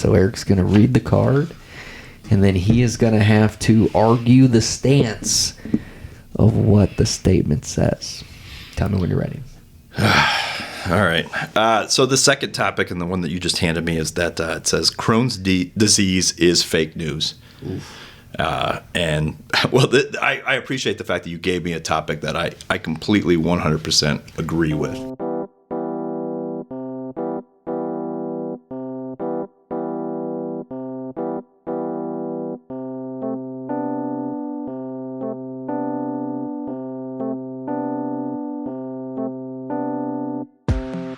So Eric's going to read the card, and then he is going to have to argue the stance of what the statement says. Tell me when you're ready. All right. So the second topic, and the one that you just handed me, is that it says Crohn's disease is fake news. And, well, I appreciate the fact that you gave me a topic that I completely 100% agree with.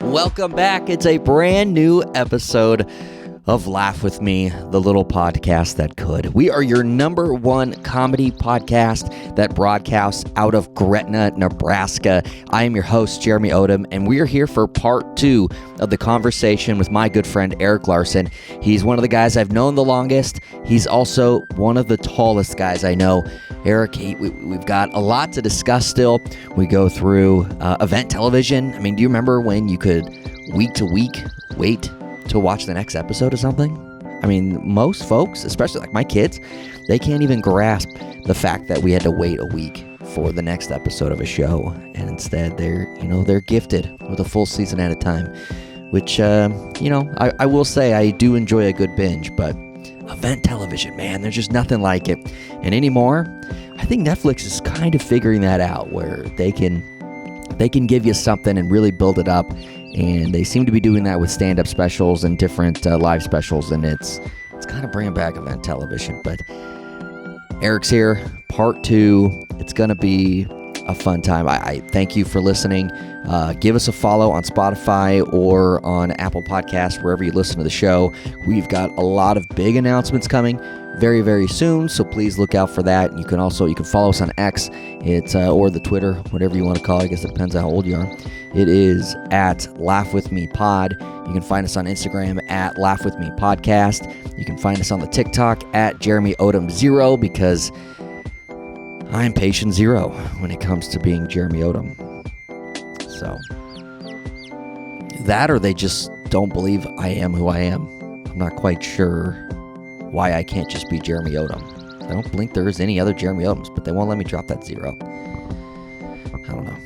Welcome back. It's a brand new episode of Laugh With Me, the little podcast that could. We are your number one comedy podcast that broadcasts out of Gretna, Nebraska. I am your host, Jeremy Odom, and we are here for part 2 of the conversation with my good friend, Eric Larson. He's one of the guys I've known the longest. He's also one of the tallest guys I know. Eric, we've got a lot to discuss still. We go through event television. I mean, do you remember when you could week to week wait to watch the next episode of something? I mean, most folks, especially like my kids, they can't even grasp the fact that we had to wait a week for the next episode of a show, and instead they're gifted with a full season at a time, which I will say I do enjoy a good binge, but event television, man, there's just nothing like it. And anymore, I think Netflix is kind of figuring that out, where they can give you something and really build it up. And they seem to be doing that with stand-up specials and different live specials, and it's kind of bringing back event television. But Eric's here, part 2. It's going to be a fun time. I thank you for listening. Give us a follow on Spotify or on Apple Podcasts, wherever you listen to the show. We've got a lot of big announcements coming very, very soon, so please look out for that. You can follow us on X, or the Twitter, whatever you want to call it. I guess it depends on how old you are. It is at Laugh With Me Pod. You can find us on Instagram at Laugh With Me Podcast. You can find us on the TikTok at Jeremy Odom 0, because I'm patient 0 when it comes to being Jeremy Odom. So that, or they just don't believe I am who I am. I'm not quite sure why I can't just be Jeremy Odom. I don't think there is any other Jeremy Odoms, but they won't let me drop that 0. I don't know.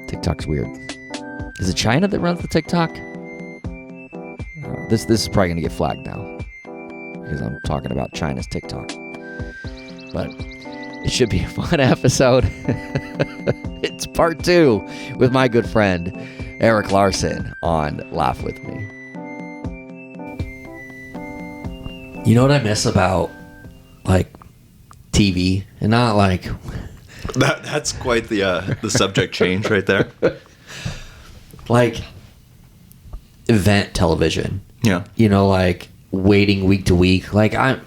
TikTok's weird. Is it China that runs the TikTok? This is probably going to get flagged now, because I'm talking about China's TikTok. But it should be a fun episode. It's part 2 with my good friend, Eric Larson, on Laugh With Me. You know what I miss about, like, TV? And not like... That's quite the subject change right there. Like, event television. Yeah. Like, waiting week to week. Like, I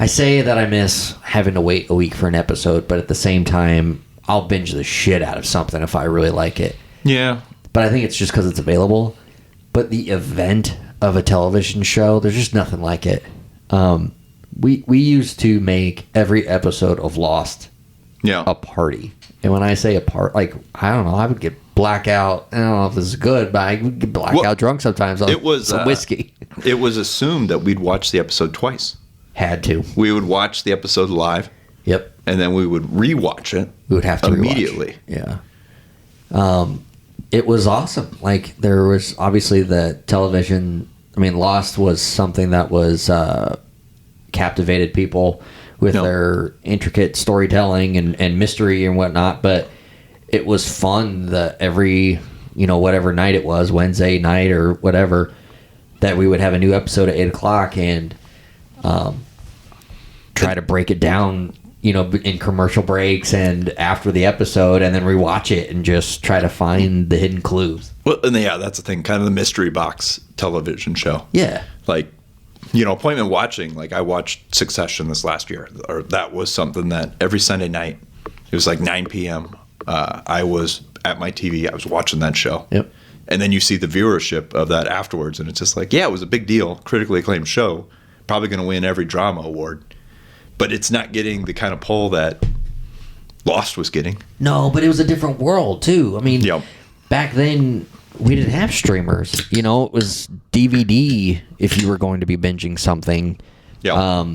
say that I miss having to wait a week for an episode, but at the same time, I'll binge the shit out of something if I really like it. Yeah. But I think it's just because it's available. But the event of a television show, there's just nothing like it. We used to make every episode of Lost a party. And when I say a part, like, I don't know, I would get blackout. I don't know if this is good, but I would get blackout drunk sometimes on some whiskey. It was assumed that we'd watch the episode twice. Had to. We would watch the episode live. Yep. And then we would rewatch it. We would have to immediately. Yeah. It was awesome. Like, there was obviously the television. I mean, Lost was something that was captivated people with their intricate storytelling and mystery and whatnot. But it was fun that every, whatever night it was, Wednesday night or whatever, that we would have a new episode at 8 o'clock and try to break it down, in commercial breaks and after the episode, and then rewatch it and just try to find the hidden clues. Well, and that's the thing, kind of the mystery box television show. Yeah. Like, appointment watching, like I watched Succession this last year, or that was something that every Sunday night, it was like 9 p.m. I was at my TV, I was watching that show. Yep. And then you see the viewership of that afterwards, and it's just like, yeah, it was a big deal, critically acclaimed show, probably going to win every drama award. But it's not getting the kind of pull that Lost was getting. No, but it was a different world, too. I mean, back then, we didn't have streamers. You know, it was DVD if you were going to be binging something. Yeah.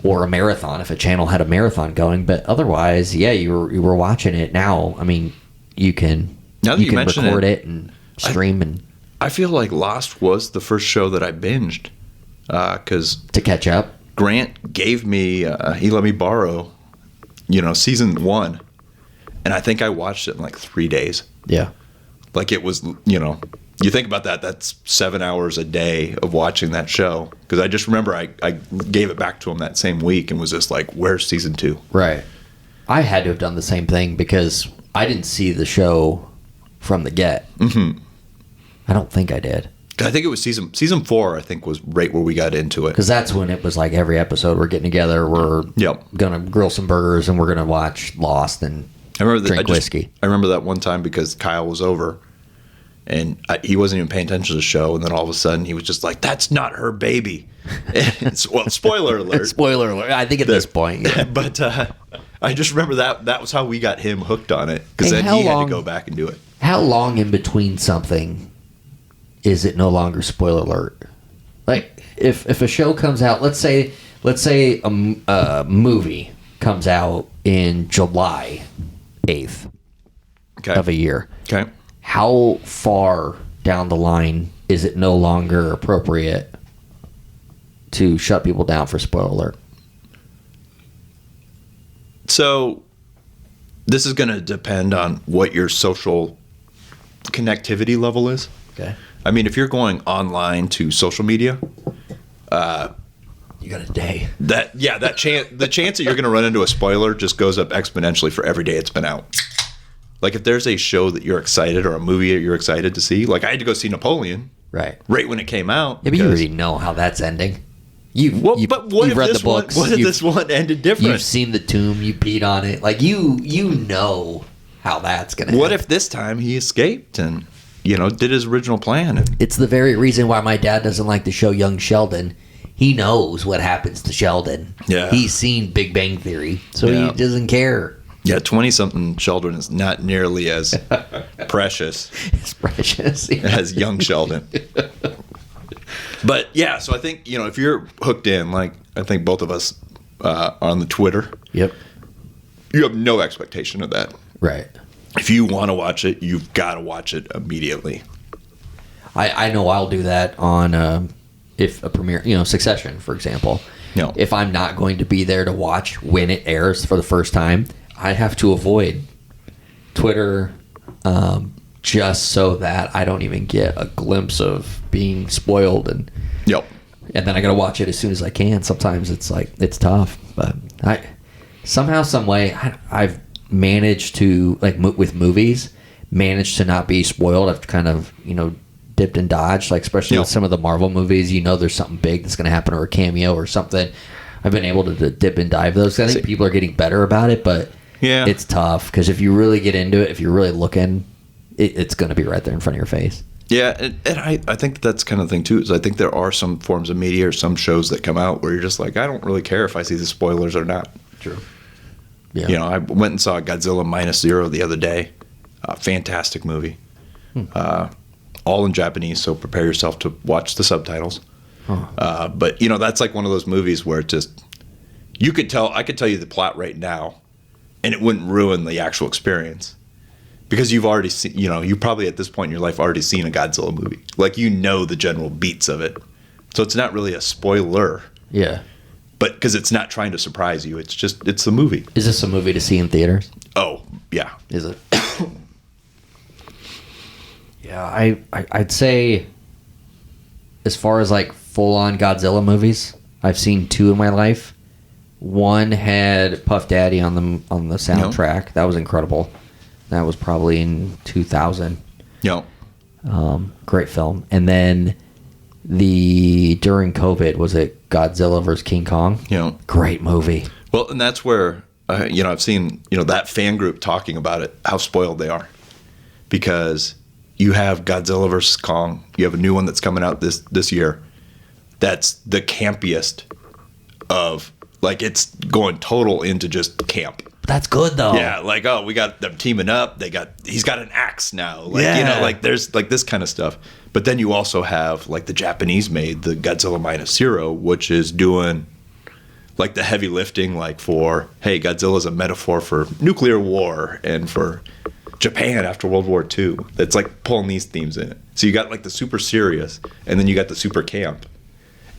Or a marathon if a channel had a marathon going. But otherwise, yeah, you were watching it. Now, I mean, you can record it and stream and. I feel like Lost was the first show that I binged because to catch up. Grant gave me he let me borrow, season 1, and I think I watched it in like 3 days. Yeah, like it was you think about that, that's 7 hours a day of watching that show. Because I just remember I gave it back to him that same week and was just like, where's season 2? Right. I had to have done the same thing because I didn't see the show from the get. Mm-hmm. I don't think I did. I think it was season 4, I think, was right where we got into it. Because that's when it was like every episode we're getting together, we're going to grill some burgers and we're going to watch Lost and drink whiskey. I remember that one time because Kyle was over and he wasn't even paying attention to the show, and then all of a sudden he was just like, that's not her baby. Well, spoiler alert. Spoiler alert. I think at this point. Yeah. But I just remember that was how we got him hooked on it, because then he had to go back and do it. How long in between something is it no longer spoiler alert? Like if a show comes out, let's say a movie comes out in July 8th of a year. Okay. How far down the line is it no longer appropriate to shut people down for spoiler alert? So this is going to depend on what your social connectivity level is. Okay. I mean, if you're going online to social media, you got a day. The chance that you're going to run into a spoiler just goes up exponentially for every day it's been out. Like if there's a show that you're excited, or a movie that you're excited to see, like I had to go see Napoleon. Right when it came out. Yeah, but you already know how that's ending. You've read the books. What if this one ended different? You've seen the tomb. You peed on it. Like you know how that's going to happen. What if this time he escaped and did his original plan? It's the very reason why my dad doesn't like the show Young Sheldon. He knows what happens to Sheldon. Yeah. He's seen Big Bang Theory, so he doesn't care. Yeah, 20-something Sheldon is not nearly as precious. It's precious as young Sheldon. But yeah, so I think if you're hooked in, like I think both of us on the Twitter. Yep. You have no expectation of that. Right. If you want to watch it, you've got to watch it immediately. I know I'll do that on if a premiere, Succession, for example. No. If I'm not going to be there to watch when it airs for the first time, I have to avoid Twitter just so that I don't even get a glimpse of being spoiled. And then I got to watch it as soon as I can. Sometimes it's like, it's tough. But somehow, some way, I've managed to, like with movies, managed to not be spoiled. I've kind of, dipped and dodged, like especially with some of the Marvel movies, there's something big that's going to happen, or a cameo or something. I've been able to dip and dive those. I think people are getting better about it, but it's tough because if you really get into it, if you're really looking, it's going to be right there in front of your face. Yeah, and I think that's kind of the thing too, is I think there are some forms of media or some shows that come out where you're just like, I don't really care if I see the spoilers or not. True. Yeah. I went and saw Godzilla -Zero the other day. Fantastic movie. All in Japanese, so prepare yourself to watch the subtitles. But that's like one of those movies where it just, I could tell you the plot right now, and it wouldn't ruin the actual experience, because you've already seen, you probably at this point in your life already seen a Godzilla movie, like the general beats of it, so it's not really a spoiler. Yeah. But because it's not trying to surprise you, it's the movie. Is this a movie to see in theaters? Oh yeah. Is it? Yeah, I'd say as far as like full-on Godzilla movies, I've seen 2 in my life. One had Puff Daddy on the soundtrack. That was incredible. That was probably in 2000. Yeah. Great film. And then during COVID, was it Godzilla vs. King Kong? Yeah. Great movie. Well, and that's where I've seen that fan group talking about it, how spoiled they are, because you have Godzilla vs. Kong. You have a new one that's coming out this year. That's the campiest of, like, it's going total into just camp. That's good though. Yeah, like, oh, we got them teaming up. He's got an axe now. Like, like there's like this kind of stuff. But then you also have like the Japanese made the Godzilla Minus Zero, which is doing like the heavy lifting, like for, hey, Godzilla's a metaphor for nuclear war and for Japan after World War II. That's like pulling these themes in it. So you got like the super serious, and then you got the super camp,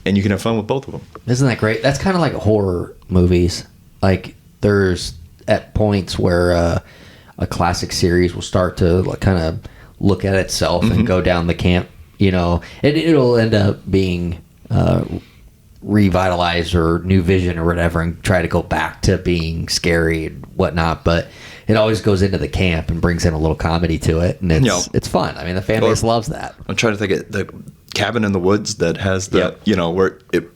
and you can have fun with both of them. Isn't that great? That's kind of like horror movies. Like there's at points where a classic series will start to like, kind of look at itself and go down the camp. You know, it'll end up being revitalized or new vision or whatever, and try to go back to being scary and whatnot. But it always goes into the camp and brings in a little comedy to it, and it's fun. I mean, the fan base loves that. I'm trying to think of the Cabin in the Woods that has the where it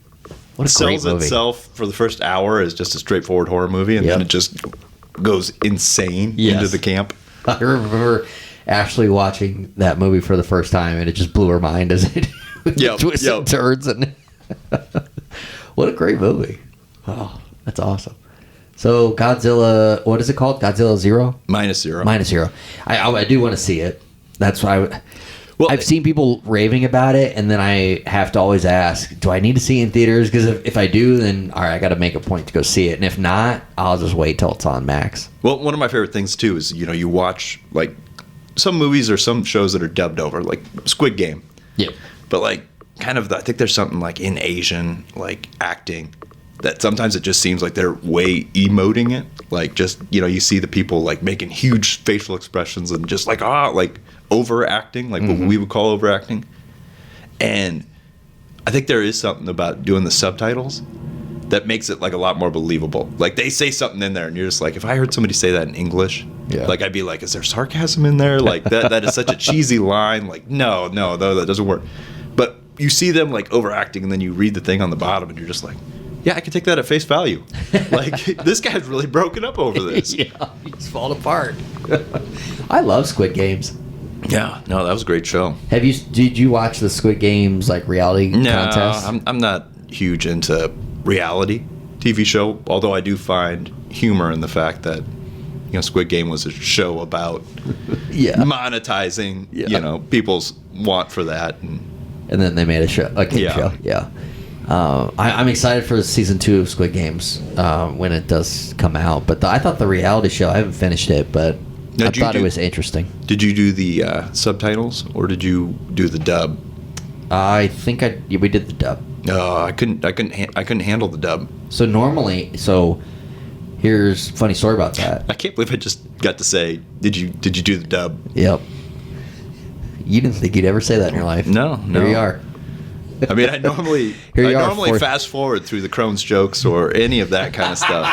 sells itself for the first hour as just a straightforward horror movie, and then it just goes insane into the camp. I remember Ashley watching that movie for the first time, and it just blew her mind as it twists and turns. And what a great movie! Oh, that's awesome. So Godzilla, what is it called? Godzilla Zero? Minus Zero. I do want to see it. That's why I've seen people raving about it, and then I have to always ask, do I need to see it in theaters? Because if I do, then all right, I got to make a point to go see it. And if not, I'll just wait till it's on Max. Well, one of my favorite things too is you watch like some movies or some shows that are dubbed over, like Squid Game. Yep. But like kind of, I think there's something like in Asian like acting that sometimes it just seems like they're way emoting it. Like just, you see the people like making huge facial expressions and just like, like overacting, like what we would call overacting. And I think there is something about doing the subtitles that makes it like a lot more believable. Like they say something in there and you're just like, if I heard somebody say that in English, like I'd be like, is there sarcasm in there? Like that is such a cheesy line. Like, no, that doesn't work. But you see them like overacting, and then you read the thing on the bottom and you're just like, yeah, I can take that at face value. Like, this guy's really broken up over this. He's falling apart. I love Squid Games. Yeah, no, that was a great show. Did you watch the Squid Games like reality contest? No, I'm not huge into reality TV show, although I do find humor in the fact that Squid Game was a show about monetizing people's want for that, and then they made a game show. Yeah. I'm excited for season 2 of Squid Games when it does come out. But I thought the reality show, I haven't finished it, but I thought it was interesting. Did you do the subtitles, or did you do the dub? I think we did the dub. No, I couldn't handle the dub. So here's a funny story about that. I can't believe I just got to say, did you do the dub? Yep. You didn't think you'd ever say that in your life. No. Here you are. I mean, I normally fast forward through the Crohn's jokes or any of that kind of stuff.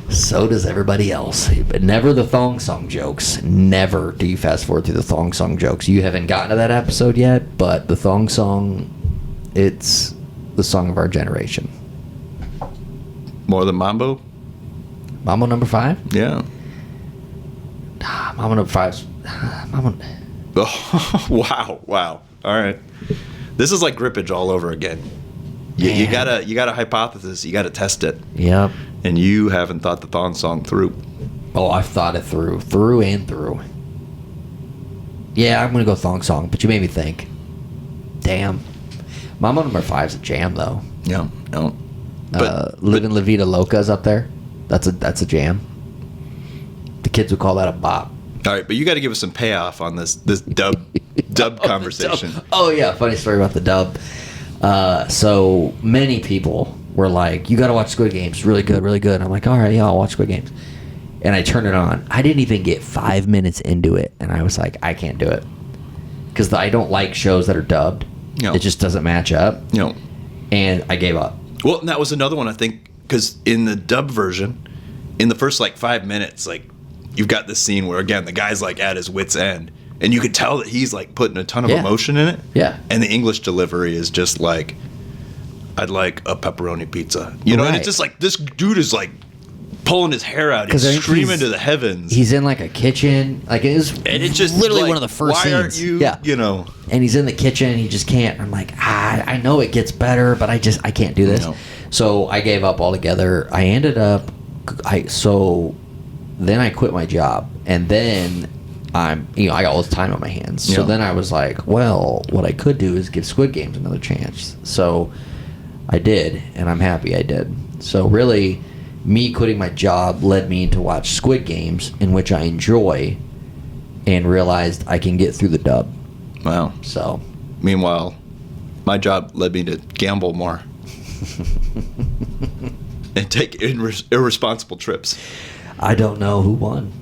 So does everybody else. But never the thong song jokes. Never do you fast forward through the thong song jokes. You haven't gotten to that episode yet, but the thong song, it's the song of our generation. More than Mambo? Mambo number 5? Yeah. Mambo number 5's... Oh, wow. All right. This is like grippage all over again. You got a hypothesis. You got to test it. Yep. And you haven't thought the thong song through. Oh, I've thought it through and through. Yeah, I'm going to go thong song, but you made me think. Damn. Mambo number 5's a jam, though. Yeah, no. Livin' La Vida Loca's up there. That's a jam. The kids would call that a bop. All right, but you got to give us some payoff on this dub conversation. Dub. Oh yeah, funny story about the dub. So many people were like, "You got to watch Squid Games, really good, really good." And I'm like, "All right, yeah, I'll watch Squid Games." And I turned it on. I didn't even get 5 minutes into it, and I was like, "I can't do it," because I don't like shows that are dubbed. No. It just doesn't match up. No. And I gave up. Well, and that was another one, I think, because in the dub version, in the first like 5 minutes, like, you've got this scene where, again, the guy's like at his wit's end, and you could tell that he's like putting a ton of emotion in it. Yeah. And the English delivery is just like, I'd like a pepperoni pizza. You know, and it's just like, this dude is like pulling his hair out. He's screaming to the heavens. He's in like a kitchen. Like it was just literally like, one of the first why scenes. Aren't you, you know. And he's in the kitchen. He just can't. I'm like, I know it gets better, but I can't do this. No. So I gave up altogether. I ended up, then I quit my job. And then I got all this time on my hands. So then I was like, well, what I could do is give Squid Games another chance. So I did, and I'm happy I did. So really, me quitting my job led me to watch Squid Games, in which I enjoy, and realized I can get through the dub. Wow. So, meanwhile, my job led me to gamble more and take irresponsible trips. I don't know who won.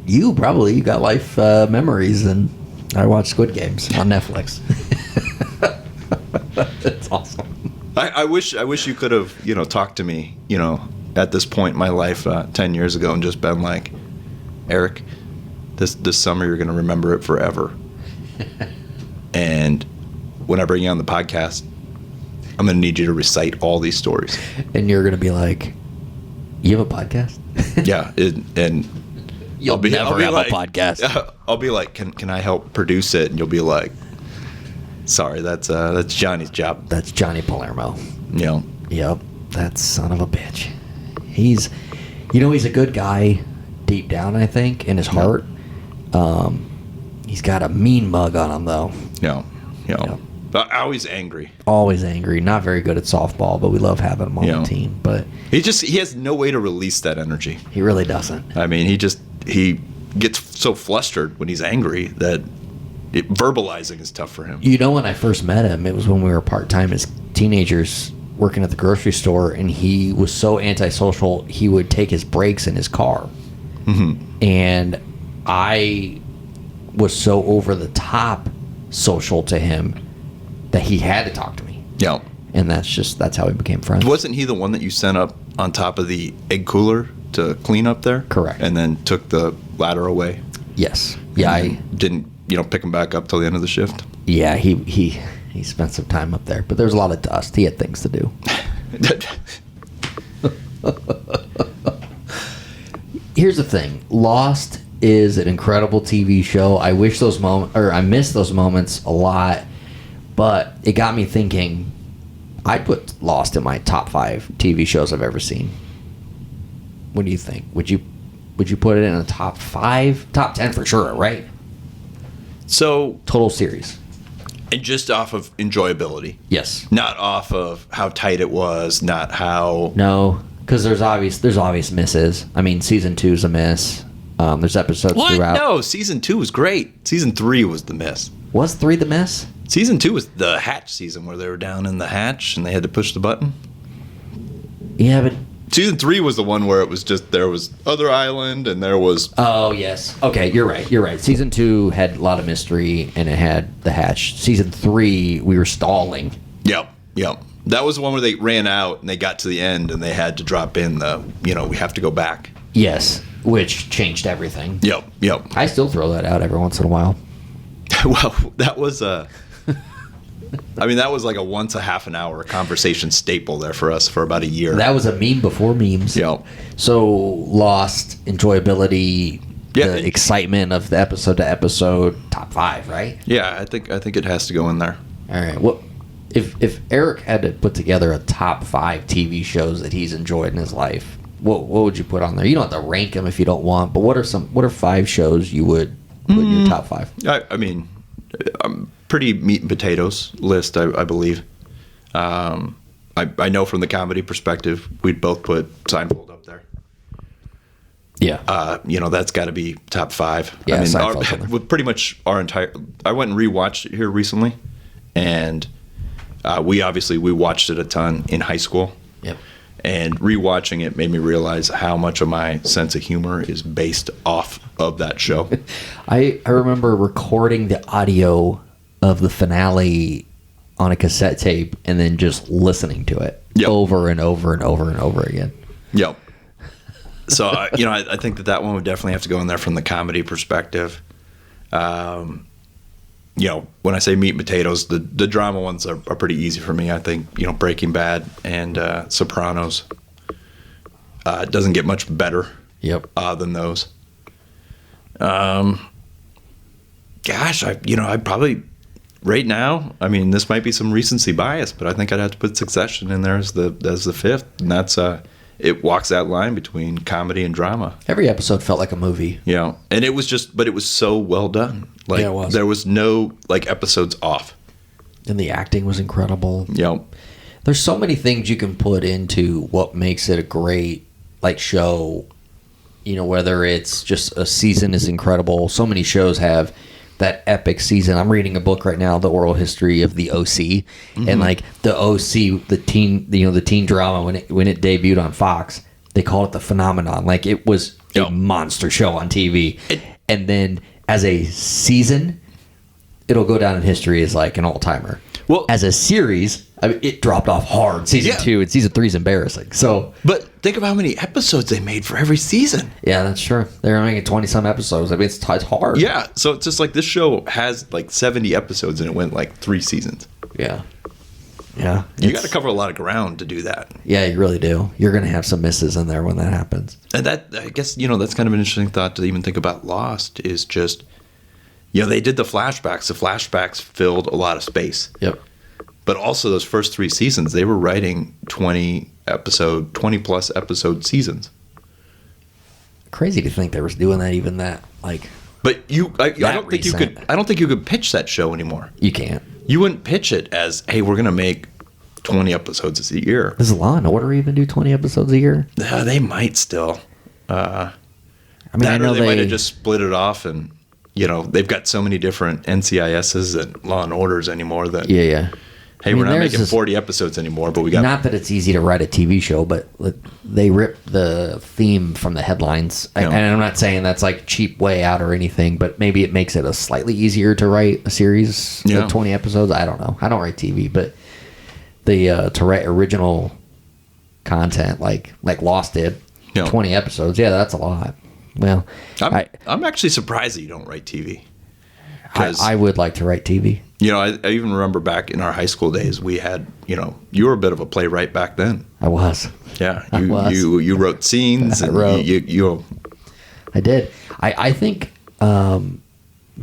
You probably. You got life memories, and I watched Squid Games on Netflix. That's awesome. I wish you could have talked to me at this point in my life 10 years ago and just been like, Eric, this summer you're going to remember it forever. And when I bring you on the podcast, I'm going to need you to recite all these stories. And you're going to be like, you have a podcast? Yeah, and I'll never have a podcast. I'll be like, can I help produce it? And you'll be like, sorry, that's Johnny's job. That's Johnny Palermo. Yeah. Yep. That son of a bitch. He's a good guy deep down, I think, in his heart. He's got a mean mug on him, though. Yeah. But always angry. Always angry. Not very good at softball, but we love having him on the team. But he has no way to release that energy. He really doesn't. I mean, he gets so flustered when he's angry that verbalizing is tough for him. When I first met him, it was when we were part-time as teenagers working at the grocery store, and he was so antisocial, he would take his breaks in his car. Mm-hmm. And I was so over the top social to him that he had to talk to me. Yeah. And that's how we became friends. Wasn't he the one that you sent up on top of the egg cooler to clean up there? Correct. And then took the ladder away? Yes. Yeah. I didn't, pick him back up till the end of the shift? Yeah, he spent some time up there, but there was a lot of dust. He had things to do. Here's the thing. Lost is an incredible TV show. I miss those moments a lot, but it got me thinking. I'd put Lost in my top 5 TV shows I've ever seen. What do you think? Would you put it in a top 5? Top 10 for sure, right? So total series. And just off of enjoyability. Yes. Not off of how tight it was, not how... No, because there's obvious misses. I mean, season 2 is a miss. There's episodes throughout. No, season 2 was great. Season 3 was the miss. Was 3 the miss? Season 2 was the hatch season where they were down in the hatch and they had to push the button. Yeah, but... Season 3 was the one where it was just, there was Other Island and there was... Oh, yes. Okay, you're right. Season 2 had a lot of mystery and it had the hatch. Season 3, we were stalling. Yep. That was the one where they ran out and they got to the end and they had to drop in the, we have to go back. Yes, which changed everything. Yep. I still throw that out every once in a while. Well, that was that was like a once a half an hour conversation staple there for us for about a year. That was a meme before memes. Yeah. So Lost, enjoyability, the excitement of the episode to episode, top 5, right? Yeah, I think it has to go in there. All right. Well, if Eric had to put together a top 5 TV shows that he's enjoyed in his life, what would you put on there? You don't have to rank them if you don't want, but what are 5 shows you would put in your top 5? I mean, pretty meat and potatoes list, I believe. I know from the comedy perspective, we'd both put Seinfeld up there. Yeah. That's got to be top 5. Yeah, I mean, with pretty much our entire... I went and rewatched it here recently, and we watched it a ton in high school. Yep. And rewatching it made me realize how much of my sense of humor is based off of that show. I remember recording the audio of the finale on a cassette tape and then just listening to it over and over and over and over again. Yep. So, I think that one would definitely have to go in there from the comedy perspective. When I say meat and potatoes, the drama ones are pretty easy for me. I think, Breaking Bad and Sopranos It doesn't get much better. Yep. Than those. Gosh, I'd probably right now. I mean, this might be some recency bias, but I think I'd have to put Succession in there as the fifth, and that's it walks that line between comedy and drama. Every episode felt like a movie. Yeah, and it was but it was so well done. Like, it was. There was no episodes off, and the acting was incredible. Yeah, there's so many things you can put into what makes it a great show. Whether it's just a season is incredible. So many shows have that epic season. I'm reading a book right now, The Oral History of the OC, and the OC, the teen drama when it debuted on Fox, they called it the phenomenon. Like, it was a monster show on TV, and then as a season, it'll go down in history as like an all timer. Well, as a series, I mean, it dropped off hard. Season 2 and season 3 is embarrassing. So, but think of how many episodes they made for every season. Yeah, that's true. They're making 20-some episodes. I mean, it's hard. Yeah, so it's just like this show has 70 episodes and it went 3 seasons. Yeah. Yeah. You got to cover a lot of ground to do that. Yeah, you really do. You're going to have some misses in there when that happens. And that, I guess, that's kind of an interesting thought to even think about Lost is just, they did the flashbacks. The flashbacks filled a lot of space. Yep. But also those first 3 seasons, they were writing 20-plus episode seasons. Crazy to think they were doing that, even that, But I don't think you could. I don't think you could pitch that show anymore. You can't. You wouldn't pitch it as, "Hey, we're going to make 20 episodes a year." Does Law and Order even do 20 episodes a year? They might still. I know they might have just split it off, and they've got so many different NCISs and Law and Orders anymore that Hey, we're not making 40 episodes anymore, but we got... Not that it's easy to write a TV show, but they rip the theme from the headlines. And I'm not saying that's cheap way out or anything, but maybe it makes it a slightly easier to write a series of 20 episodes. I don't know. I don't write TV, but to write original content like Lost did, 20 episodes, that's a lot. Well, I'm actually surprised that you don't write TV. I would like to write TV. I even remember back in our high school days, we had, you were a bit of a playwright back then. I was. Yeah, you wrote scenes. And I did. I think down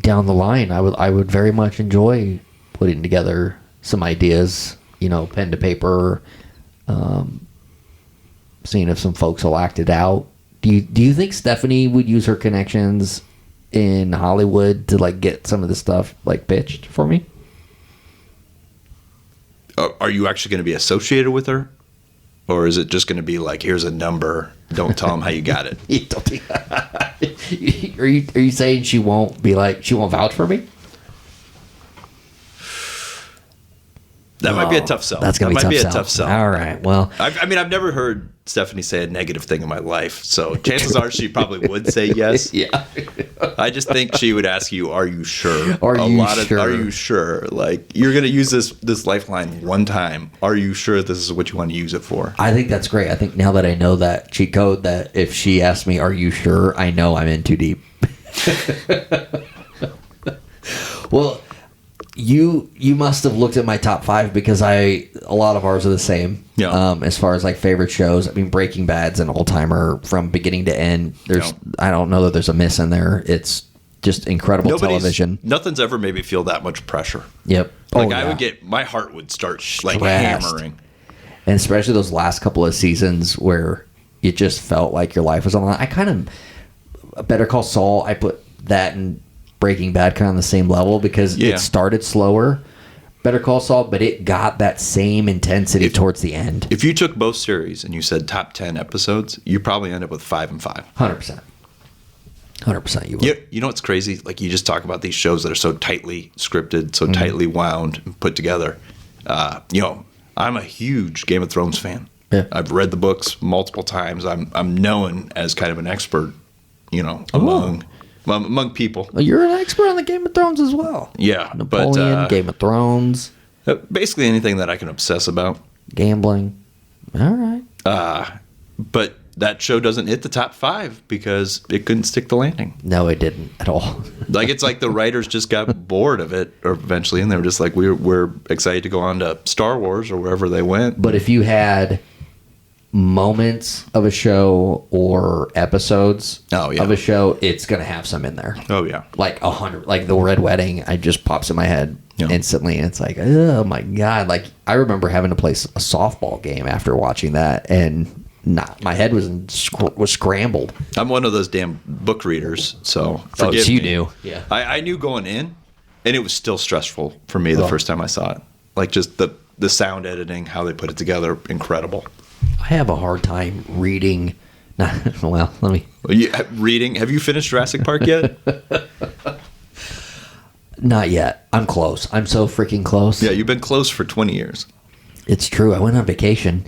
the line, I would very much enjoy putting together some ideas, pen to paper, seeing if some folks will act it out. Do you think Stephanie would use her connections in Hollywood to get some of the stuff pitched for me? Are you actually going to be associated with her, or is it just going to be here's a number, don't tell them how you got it? Are you saying she won't vouch for me? That might be a tough sell. That's going to be a tough sell. All right. Well, I've never heard Stephanie say a negative thing in my life, so chances are she probably would say yes. Yeah. I just think she would ask you, "Are you sure?" Are you sure? You're going to use this lifeline one time. Are you sure this is what you want to use it for? I think that's great. I think now that I know that cheat code, that if she asks me, "Are you sure?" I know I'm in too deep. Well. You must have looked at my top 5 because a lot of ours are the same. Yeah. As far as favorite shows, I mean, Breaking Bad's an all-timer from beginning to end. I don't know that there's a miss in there. It's just incredible television. Nothing's ever made me feel that much pressure. Yep. I would get, my heart would start hammering. And especially those last couple of seasons where it just felt like your life was on the line. Better Call Saul, I put that in Breaking Bad kind of on the same level because it started slower, Better Call Saul, but it got that same intensity towards the end. If you took both series and you said top 10 episodes, you probably end up with 5 and 5. 100%. 100% you would. You know what's crazy? You just talk about these shows that are so tightly scripted, so tightly wound and put together. I'm a huge Game of Thrones fan. Yeah. I've read the books multiple times. I'm known as kind of an expert, among people. Well, you're an expert on the Game of Thrones as well. Yeah. Napoleon, Game of Thrones. Basically anything that I can obsess about. Gambling. All right. But that show doesn't hit the top 5 because it couldn't stick the landing. No, it didn't at all. It's the writers just got bored of it eventually, and they were just we're excited to go on to Star Wars or wherever they went. But if you had moments of a show or episodes of a show, it's gonna have some in there. Oh yeah, like 100. Like the Red Wedding, I just pops in my head instantly, and it's like, oh my god! Like I remember having to play a softball game after watching that, and my head was scrambled. I'm one of those damn book readers, so forgive so you me. knew, yeah. I knew going in, and it was still stressful for me the first time I saw it. Like just the sound editing, how they put it together, incredible. I have a hard time reading. Well, let me. Reading? Have you finished Jurassic Park yet? Not yet. I'm close. I'm so freaking close. Yeah, you've been close for 20 years. It's true. I went on vacation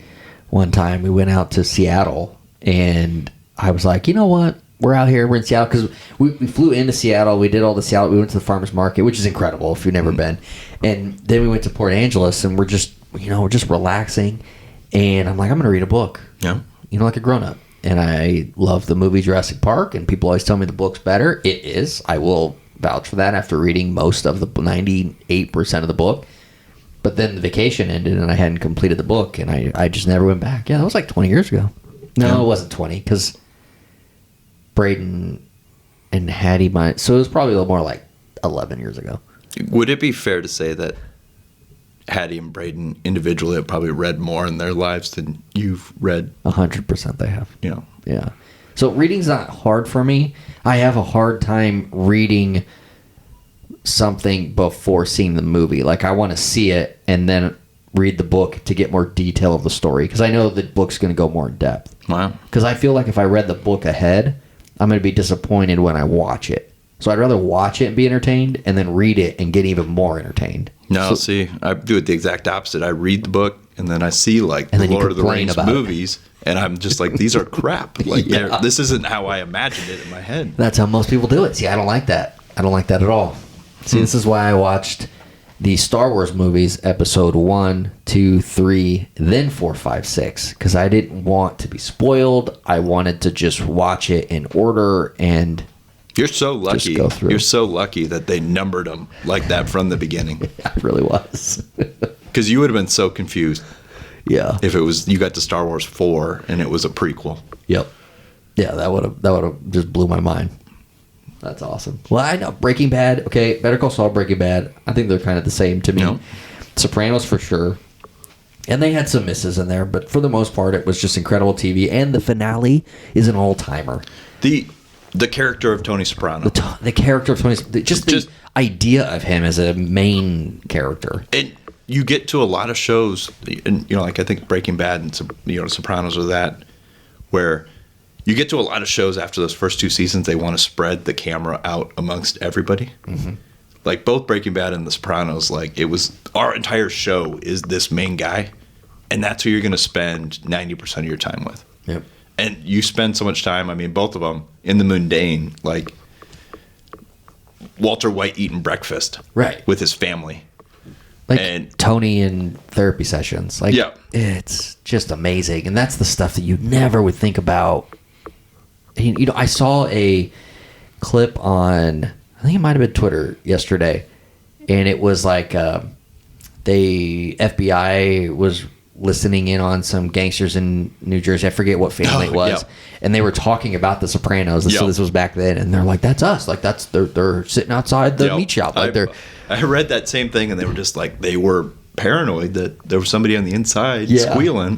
one time. We went out to Seattle, and I was like, you know what? We're out here. We're in Seattle because we flew into Seattle. We did all the Seattle. We went to the farmers market, which is incredible if you've never been. And then we went to Port Angeles, and we're just relaxing. And I'm like, I'm going to read a book. Yeah. Like a grown up. And I love the movie Jurassic Park, and people always tell me the book's better. It is. I will vouch for that after reading most of the 98% of the book. But then the vacation ended, and I hadn't completed the book, and I just never went back. Yeah, that was like 20 years ago. No, it wasn't 20, because Braden and Hattie so it was probably a little more like 11 years ago. Would it be fair to say that Hattie and Braden individually have probably read more in their lives than you've read? 100% they have. Yeah. Yeah. So reading's not hard for me. I have a hard time reading something before seeing the movie. Like I want to see it and then read the book to get more detail of the story, because I know the book's going to go more in depth. Wow. Because I feel like if I read the book ahead, I'm going to be disappointed when I watch it. So I'd rather watch it and be entertained and then read it and get even more entertained. No, see, I do it the exact opposite. I read the book and then I see like the Lord of the Rings movies, and I'm just like, these are crap. Like this isn't how I imagined it in my head. That's how most people do it. See, I don't like that. I don't like that at all. See, this is why I watched the Star Wars movies, episode 1, 2, 3, then 4, 5, 6, because I didn't want to be spoiled. I wanted to just watch it in order and You're so lucky. You're so lucky that they numbered them like that from the beginning. I really was. Because you would have been so confused. Yeah. If it was you got to Star Wars 4 and it was a prequel. Yep. Yeah, that would have just blew my mind. That's awesome. Well, I know Breaking Bad. Okay, Better Call Saul, Breaking Bad. I think they're kind of the same to me. No. Sopranos for sure. And they had some misses in there, but for the most part, it was just incredible TV. And the finale is an all-timer. The character of Tony Soprano. The character of Tony, just the idea of him as a main character. And you get to a lot of shows, and like I think Breaking Bad and Sopranos are that, where you get to a lot of shows after those first 2 seasons, they want to spread the camera out amongst everybody. Mm-hmm. Like both Breaking Bad and The Sopranos, like it was our entire show is this main guy, and that's who you're going to spend 90% of your time with. Yep. And you spend so much time, I mean, both of them, in the mundane, like Walter White eating breakfast with his family. Like and Tony in therapy sessions. Like, it's just amazing. And that's the stuff that you never would think about. I saw a clip on, I think it might have been Twitter yesterday, and it was like the FBI was listening in on some gangsters in New Jersey. I forget what family it was. And they were talking about the Sopranos. And so this was back then. And they're like, that's us. Like, they're sitting outside the meat shop. Like I read that same thing, and they were just like, they were paranoid that there was somebody on the inside squealing.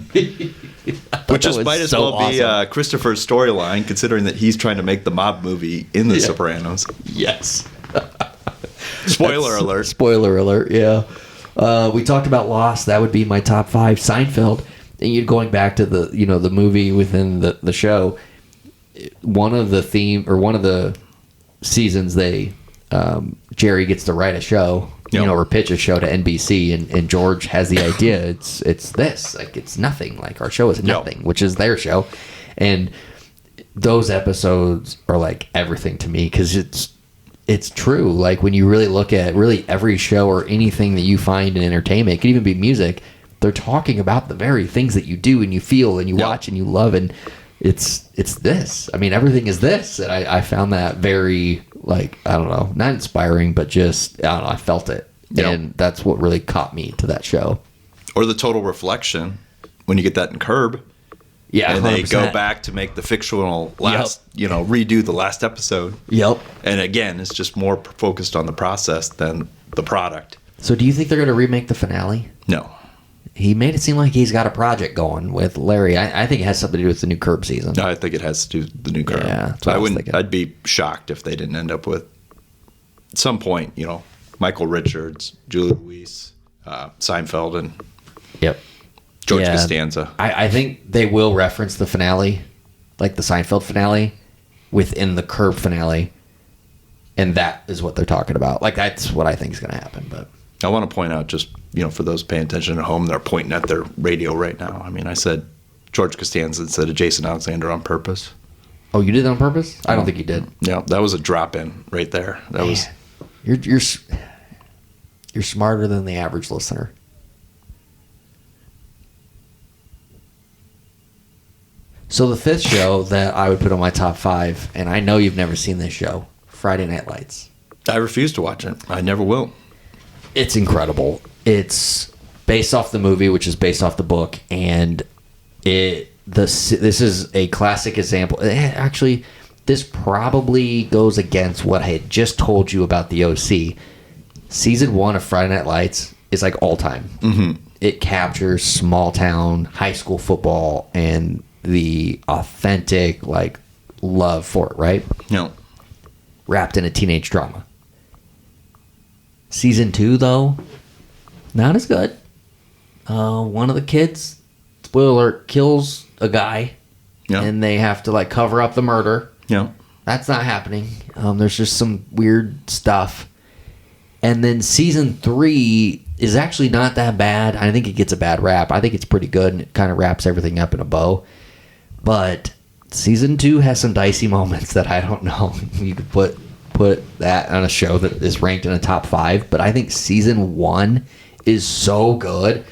Which might as well be Christopher's storyline, considering that he's trying to make the mob movie in The Sopranos. Yes. Spoiler alert. Spoiler alert, yeah. We talked about Lost. That would be my top 5. Seinfeld. And you're going back to the movie within the show. One of the seasons Jerry gets to write a show, or pitch a show to NBC, and George has the idea. It's this, like it's nothing. Like our show is nothing, which is their show, and those episodes are like everything to me because it's true. Like when you really look at every show or anything that you find in entertainment, it could even be music. They're talking about the very things that you do and you feel and you watch and you love, and it's this. I mean, everything is this, and I found that very, like, I don't know, not inspiring, but just, I don't know, I felt it. And that's what really caught me to that show. Or the total reflection, when you get that in Curb, Yeah, and they 100%. go back to make the fictional redo the last episode. Yep. And again, it's just more focused on the process than the product. So do you think they're going to remake the finale? No. He made it seem like he's got a project going with Larry. I think it has something to do with the new Curb season. I think it has to do with the new Curb. Yeah, that's what I was thinking. I'd be shocked if they didn't end up with, at some point, Michael Richards, Julie Louise, Seinfeld, and Yep. George Costanza. I think they will reference the finale, like the Seinfeld finale, within the Curb finale, and that is what they're talking about. Like, that's what I think is going to happen. But I want to point out, just for those paying attention at home, they're pointing at their radio right now. I mean, I said George Costanza instead of Jason Alexander on purpose. Oh, you did that on purpose? I don't think you did. Yeah, that was a drop in right there. That was. You're smarter than the average listener. So the fifth show that I would put on my top 5, and I know you've never seen this show, Friday Night Lights. I refuse to watch it. I never will. It's incredible. It's based off the movie, which is based off the book, and this is a classic example. Actually, this probably goes against what I had just told you about the OC. Season 1 of Friday Night Lights is like all time. Mm-hmm. It captures small town high school football and the authentic love for it, right? No. Wrapped in a teenage drama. Season 2, though, not as good. One of the kids, spoiler alert, kills a guy, and they have to cover up the murder. Yeah. That's not happening. There's just some weird stuff. And then season 3 is actually not that bad. I think it gets a bad rap. I think it's pretty good, and it kind of wraps everything up in a bow. But season 2 has some dicey moments that I don't know. You could put that on a show that is ranked in a top 5. But I think season 1 is so good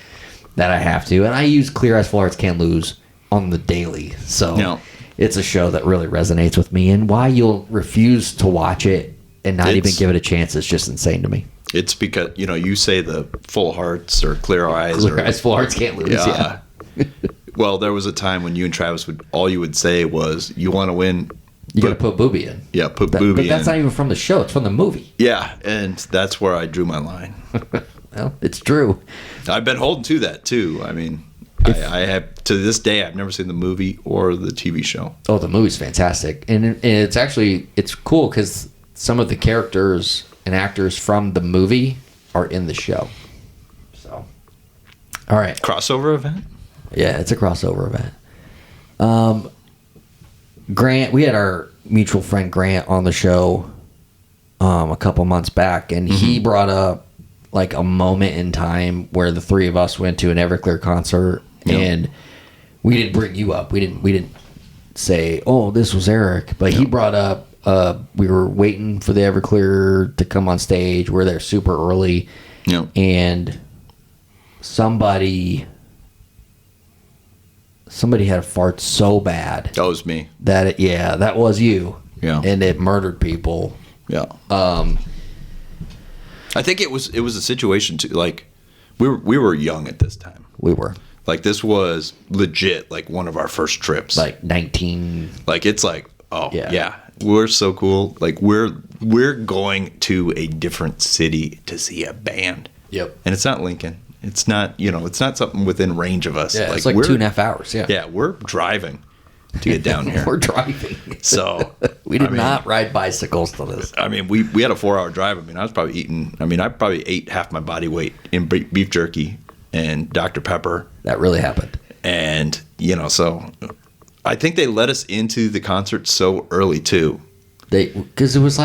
that I have to. And I use Clear as Full Hearts Can't Lose on the daily. So it's a show that really resonates with me. And why you'll refuse to watch it and not even give it a chance is just insane to me. It's because, you say the Full Hearts or Clear Eyes. Clear Eyes, Full Hearts Can't Lose, yeah. Well, there was a time when you and Travis all you would say was, you want to win. You got to put Booby in. Yeah, put Booby in. But that's not even from the show. It's from the movie. Yeah, and that's where I drew my line. Well, it's true. I've been holding to that, too. I mean, I have, to this day, I've never seen the movie or the TV show. Oh, the movie's fantastic. And it's cool because some of the characters and actors from the movie are in the show. So, all right. Crossover event? Yeah, it's a crossover event. Grant, we had our mutual friend Grant on the show a couple months back, and he brought up a moment in time where the three of us went to an Everclear concert, and we didn't bring you up. We didn't say, "Oh, this was Eric," but he brought up we were waiting for the Everclear to come on stage. We're there super early, and somebody had a fart so bad. That was me. That was you. Yeah. And it murdered people. Yeah. I think it was a situation too. We were young at this time. We were. This was legit. One of our first trips. 19. It's yeah. We're so cool. We're going to a different city to see a band. Yep. And it's not Lincoln. It's not, it's not something within range of us. Yeah, it's 2.5 hours. Yeah. Yeah, we're driving to get down here. We're driving. So we did not ride bicycles to this. I mean, we had a 4-hour drive. I mean, I probably ate half my body weight in beef jerky and Dr. Pepper. That really happened. And, so I think they let us into the concert so early too. Because it was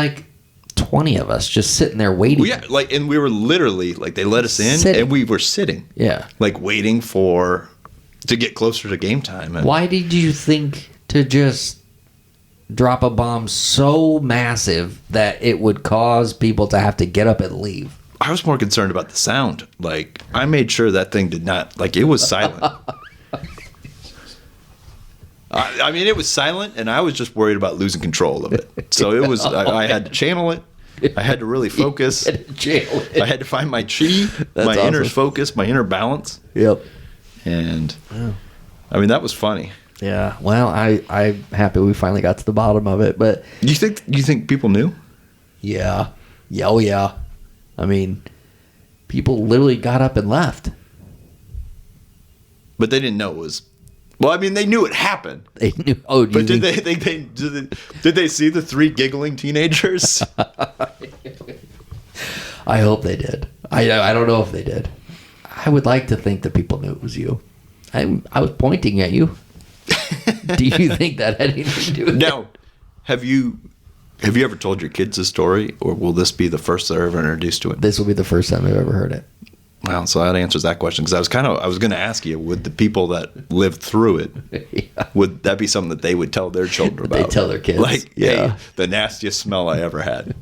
20 of us just sitting there waiting. Well, yeah, and we were literally they let us in and we were sitting. Yeah. Waiting to get closer to game time. And why did you think to just drop a bomb so massive that it would cause people to have to get up and leave? I was more concerned about the sound. I made sure that thing did not, it was silent. I mean, it was silent, and I was just worried about losing control of it. So it was, I had to channel it. I had to really focus. I had to find my chi, inner focus, my inner balance. Yep. And, I mean, that was funny. Yeah. Well, I'm happy we finally got to the bottom of it, but You think people knew? yeah. Yeah, oh yeah. I mean, people literally got up and left. But they didn't know it was. Well, I mean, they knew it happened. They knew. Oh, But did they see the 3 giggling teenagers? I hope they did. I don't know if they did. I would like to think that people knew it was you. I was pointing at you. Do you think that had anything to do with it? Now, have you ever told your kids this story, or will this be the first they're ever introduced to it? This will be the first time I've ever heard it. Well, so that answers that question, because I was going to ask you, would the people that lived through it, Yeah. would that be something that they would tell their children about? They tell their kids. Like, Yeah. hey, the nastiest smell I ever had.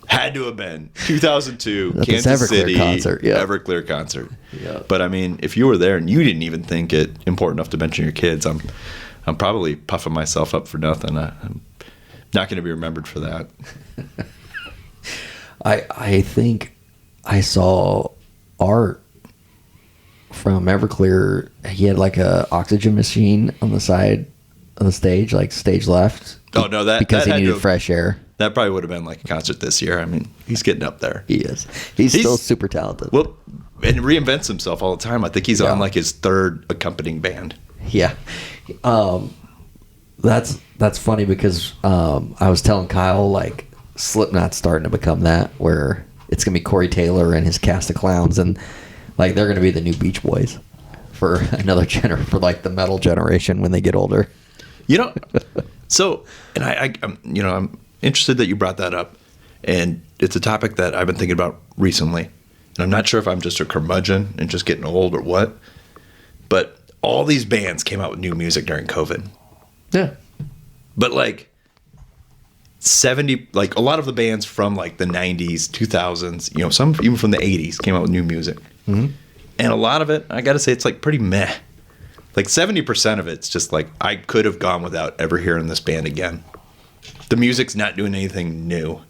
Had to have been 2002 At this Kansas Everclear City concert, yeah. Everclear concert. Yeah. But I mean, if you were there and you didn't even think it important enough to mention your kids, I'm probably puffing myself up for nothing. I'm not going to be remembered for that. I think I saw Art from Everclear. He had like a oxygen machine on the side of the stage, like stage left. Oh no, because that he had needed to- fresh air. That probably would have been like a concert this year. I mean, he's getting up there. He is. He's still super talented. Well, and reinvents himself all the time. I think he's Yeah. on like his 3rd accompanying band. Yeah. That's funny because I was telling Kyle, like, Slipknot's starting to become that, where it's going to be Corey Taylor and his cast of clowns, and like they're going to be the new Beach Boys for another for like the metal generation when they get older. You know, so, and I'm interested that you brought that up, and it's a topic that I've been thinking about recently, and I'm not sure if I'm just a curmudgeon and just getting old or what, but all these bands came out with new music during COVID. Yeah. But like 70, like a lot of the bands from like the 90s, 2000s, you know, some even from the 80s came out with new music. Mm-hmm. And a lot of it, I got to say, it's like pretty meh. Like 70% of it's just like, I could have gone without ever hearing this band again. The music's not doing anything new.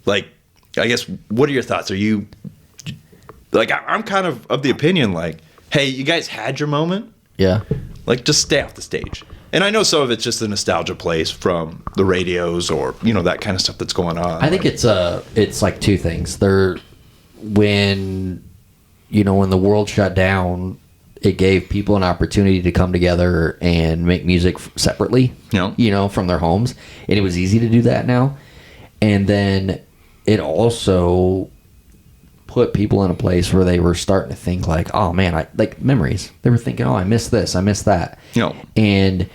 Like, I guess, what are your thoughts? Are you, like, I'm kind of the opinion, like, hey, you guys had your moment. Yeah. Like, just stay off the stage. And I know some of it's just the nostalgia plays from the radios or, you know, that kind of stuff that's going on. I think it's like two things. When the world shut down, it gave people an opportunity to come together and make music separately, from their homes. And it was easy to do that now. And then it also put people in a place where they were starting to think like, oh man, like memories. They were thinking, oh, I miss this, I miss that. And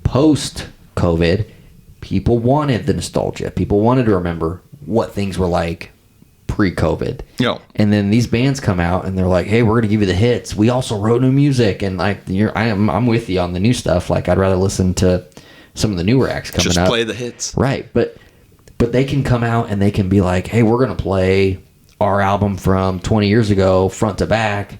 post COVID, people wanted the nostalgia. People wanted to remember what things were like pre-COVID. And then these bands come out and they're like, hey, we're going to give you the hits. We also wrote new music, and I'm with you on the new stuff. Like, I'd rather listen to some of the newer acts coming up. Just play the hits. Right. But they can come out and they can be like, hey, we're going to play our album from 20 years ago front to back,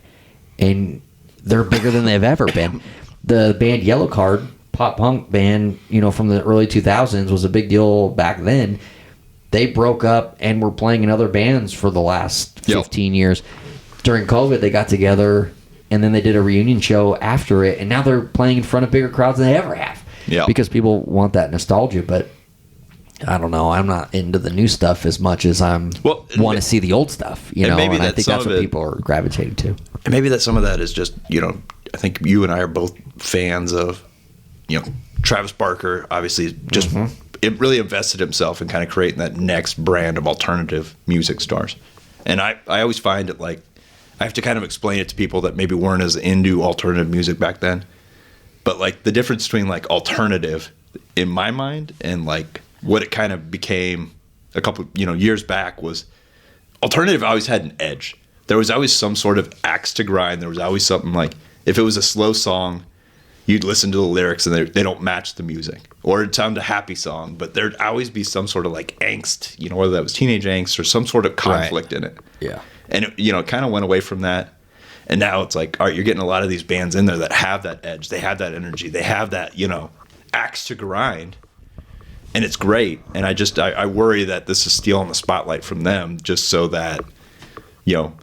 and they're bigger than they've ever been. The band Yellow Card, pop punk band, from the early 2000s, was a big deal back then. They broke up and were playing in other bands for the last 15 years. During COVID, they got together, and then they did a reunion show after it, and now they're playing in front of bigger crowds than they ever have. Because people want that nostalgia. But I don't know. I'm not into the new stuff as much as want to see the old stuff. And I think that's what people are gravitating to. And maybe that some of that is just, I think you and I are both fans of, Travis Barker, obviously, just it really invested himself in kind of creating that next brand of alternative music stars. And I always find it like, I have to kind of explain it to people that maybe weren't as into alternative music back then. But like the difference between like alternative in my mind and like what it kind of became a couple, years back was alternative always had an edge. There was always some sort of axe to grind. There was always something like, if it was a slow song, you'd listen to the lyrics and they don't match the music. Or it'd sound a happy song, but there'd always be some sort of like angst, whether that was teenage angst or some sort of conflict in it. Yeah. And it kind of went away from that. And now it's like, all right, you're getting a lot of these bands in there that have that edge. They have that energy. They have that, axe to grind. And it's great. And I worry that this is stealing the spotlight from them just so that, a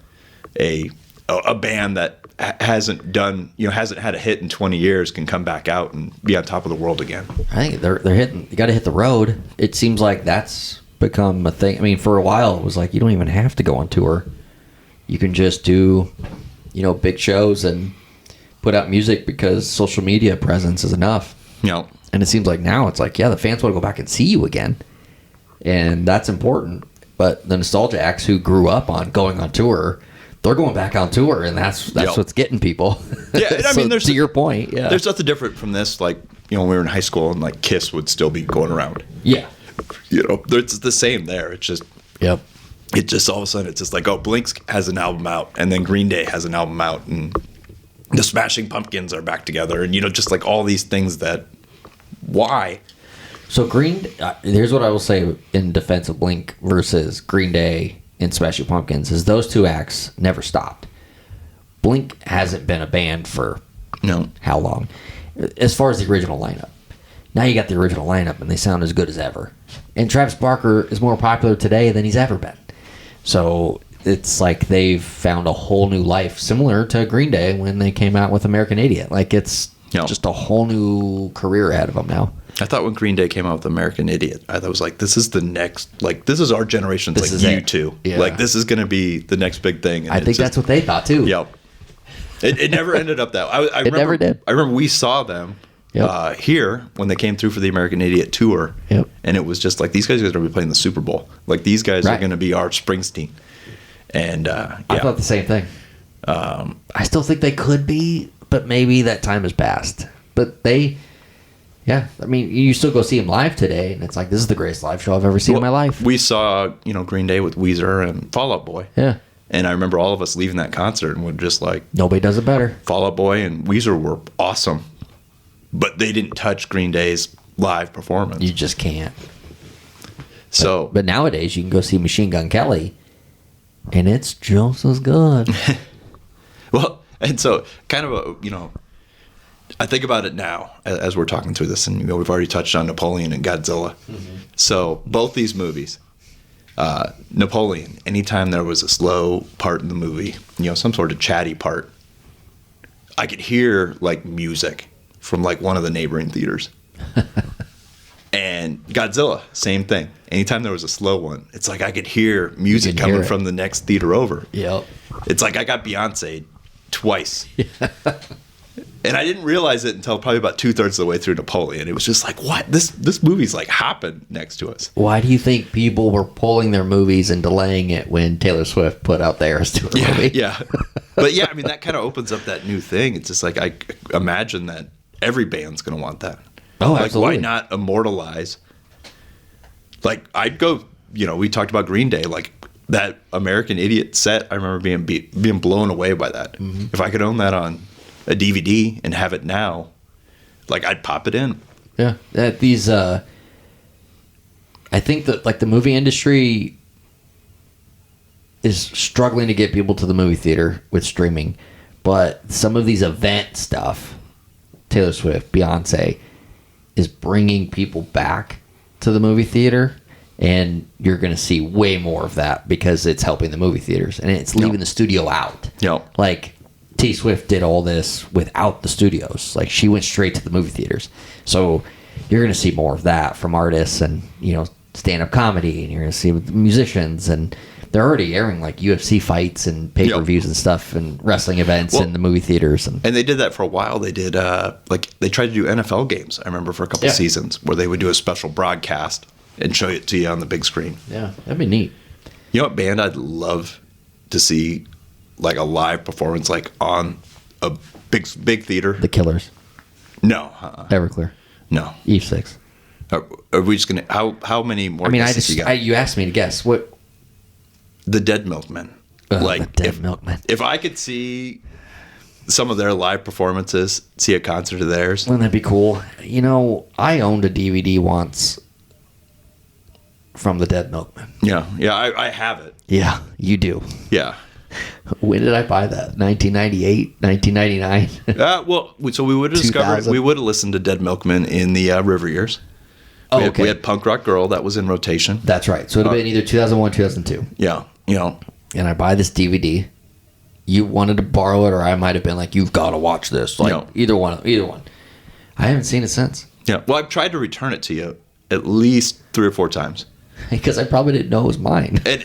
band that hasn't done, hasn't had a hit in 20 years can come back out and be on top of the world again. I think they're hitting. You got to hit the road. It seems like that's become a thing. I mean, for a while it was like you don't even have to go on tour. You can just do, big shows and put out music because social media presence is enough. And it seems like now it's like, the fans want to go back and see you again, and that's important. But the nostalgia acts who grew up on going on tour, they're going back on tour, and that's what's getting people. Yeah, I mean, to your point, there's nothing different from this. Like, when we were in high school and like Kiss would still be going around. Yeah, it's the same there. It's just, yep. It just all of a sudden it's just like, Blink has an album out, and then Green Day has an album out, and the Smashing Pumpkins are back together, and just like all these things that, why? So here's what I will say in defense of Blink versus Green Day and Smashing Pumpkins is those two acts never stopped. Blink hasn't been a band for how long? As far as the original lineup. Now you got the original lineup and they sound as good as ever. And Travis Barker is more popular today than he's ever been. So it's like they've found a whole new life, similar to Green Day when they came out with American Idiot. Like it's just a whole new career ahead of them now. I thought when Green Day came out with American Idiot, I thought it was like, this is the next, like, this is our generation's, this like, U2. Yeah. Like, this is going to be the next big thing. And I think that's what they thought, too. Yep. It never ended up that way. It never did. I remember we saw them here when they came through for the American Idiot tour. Yep. And it was just like, these guys are going to be playing the Super Bowl. Like, these guys are going to be our Springsteen. And, I thought the same thing. I still think they could be, but maybe that time has passed. But I mean, you still go see them live today, and it's like, this is the greatest live show I've ever seen in my life. We saw, Green Day with Weezer and Fall Out Boy. Yeah. And I remember all of us leaving that concert and we're just like... Nobody does it better. Fall Out Boy and Weezer were awesome. But they didn't touch Green Day's live performance. You just can't. So... But nowadays, you can go see Machine Gun Kelly, and it's just as good. Well, and so, kind of I think about it now as we're talking through this, and we've already touched on Napoleon and Godzilla. Mm-hmm. So both these movies, Napoleon, anytime there was a slow part in the movie, some sort of chatty part, I could hear like music from like one of the neighboring theaters. And Godzilla, same thing. Anytime there was a slow one, it's like I could hear music coming from the next theater over. Yep. It's like I got Beyonce twice. And I didn't realize it until probably about 2/3 of the way through Napoleon. It was just like, what? This movie's like happened next to us. Why do you think people were pulling their movies and delaying it when Taylor Swift put out theirs tour movie? Yeah. But I mean, that kind of opens up that new thing. It's just like, I imagine that every band's going to want that. Oh, like, absolutely. Why not immortalize? Like, I'd go, we talked about Green Day, like that American Idiot set. I remember being blown away by that. Mm-hmm. If I could own that on a DVD and have it now, like I'd pop it in. Yeah, I think that like the movie industry is struggling to get people to the movie theater with streaming, but some of these event stuff, Taylor Swift, Beyonce, is bringing people back to the movie theater, and you're going to see way more of that because it's helping the movie theaters and it's leaving the studio out. Yep. Like T Swift did all this without the studios. Like she went straight to the movie theaters. So you're going to see more of that from artists and, stand-up comedy, and you're going to see musicians, and they're already airing like UFC fights and pay-per-views and stuff and wrestling events in the movie theaters. And they did that for a while. They did they tried to do NFL games. I remember for a couple seasons where they would do a special broadcast and show it to you on the big screen. Yeah, that'd be neat. You know what band I'd love to see like a live performance like on a big theater? The Killers. No. Everclear. No. Eve 6. Are we just gonna? How many more? I mean, you asked me to guess what. The Dead Milkmen. The Dead Milkmen. If I could see some of their live performances, see a concert of theirs, wouldn't that be cool? I owned a DVD once from the Dead Milkmen. Yeah, I have it. Yeah, you do. Yeah. When did I buy that? 1998, 1999. Well, so we would have discovered. We would have listened to Dead Milkmen in the River years. Okay. We had Punk Rock Girl that was in rotation. That's right. So it would have been either 2001 or 2002. Yeah. And I buy this DVD, you wanted to borrow it, or I might have been like, you've got to watch this. Like, either one. I haven't seen it since. Yeah. Well, I've tried to return it to you at least 3 or 4 times. Because I probably didn't know it was mine. And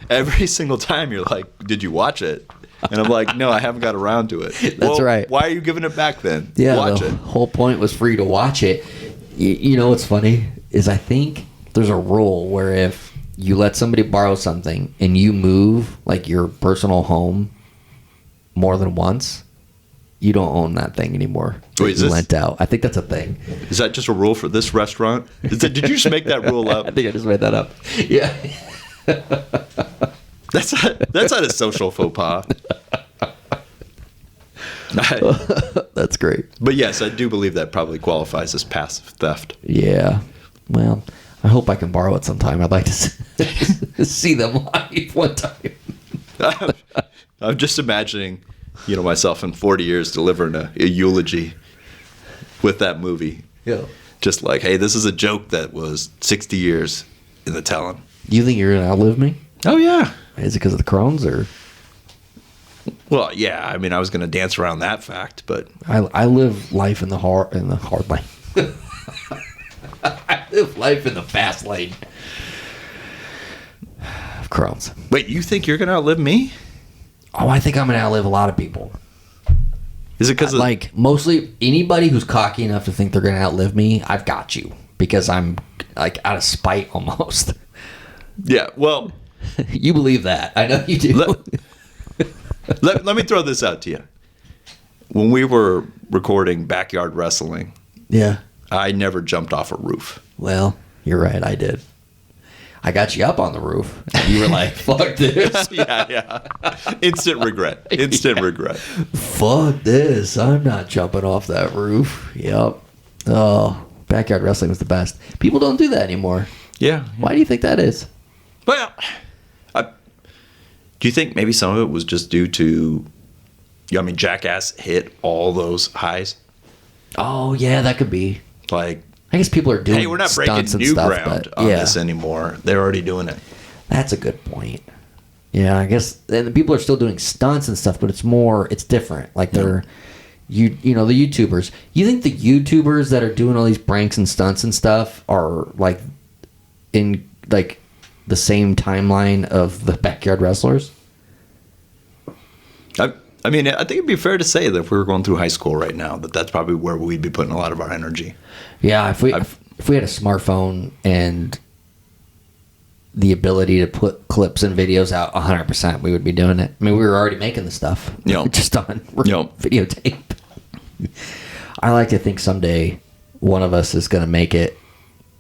every single time you're like, did you watch it? And I'm like, no, I haven't got around to it. That's right. Why are you giving it back then? Yeah, watch the it. whole point was for you to watch it. You know what's funny is I think there's a rule where if you let somebody borrow something and you move like your personal home more than once, you don't own that thing anymore. Wait, you lent out. I think that's a thing. Is that just a rule for this restaurant? Did you just make that rule up? I think I just made that up. Yeah. That's not a social faux pas. That's great. But yes, I do believe that probably qualifies as passive theft. Yeah. Well, I hope I can borrow it sometime. I'd like to see them live one time. I'm just imagining, myself in 40 years delivering a eulogy with that movie. Yeah. Just like, hey, this is a joke that was 60 years in the telling. You think you're going to outlive me? Oh, yeah. Is it because of the Crohn's or? Well, yeah. I mean, I was going to dance around that fact, but I live life in the hard lane. I live life in the fast lane of Crohn's. Wait, you think you're going to outlive me? Oh, I think I'm going to outlive a lot of people. Is it because like mostly anybody who's cocky enough to think they're going to outlive me? I've got you because I'm like out of spite almost. Yeah. Well. You believe that. I know you do. Let me throw this out to you. When we were recording Backyard Wrestling, yeah, I never jumped off a roof. Well, you're right. I did. I got you up on the roof. And you were like, fuck this. Yeah. Instant regret. Regret. Fuck this. I'm not jumping off that roof. Yep. Oh, Backyard Wrestling was the best. People don't do that anymore. Yeah. Why do you think that is? Well, do you think maybe some of it was just due to, Jackass hit all those highs? Oh, yeah, that could be. Like, I guess people are doing hey, we're not breaking new ground on this anymore. They're already doing it. That's a good point. Yeah, I guess and the people are still doing stunts and stuff, but it's different. Like they're, the YouTubers. You think the YouTubers that are doing all these pranks and stunts and stuff are like in like the same timeline of the backyard wrestlers? I mean, I think it'd be fair to say that if we were going through high school right now, that's probably where we'd be putting a lot of our energy. Yeah, if we had a smartphone and the ability to put clips and videos out 100%, we would be doing it. I mean, we were already making the stuff. Just on videotape. I like to think someday one of us is going to make it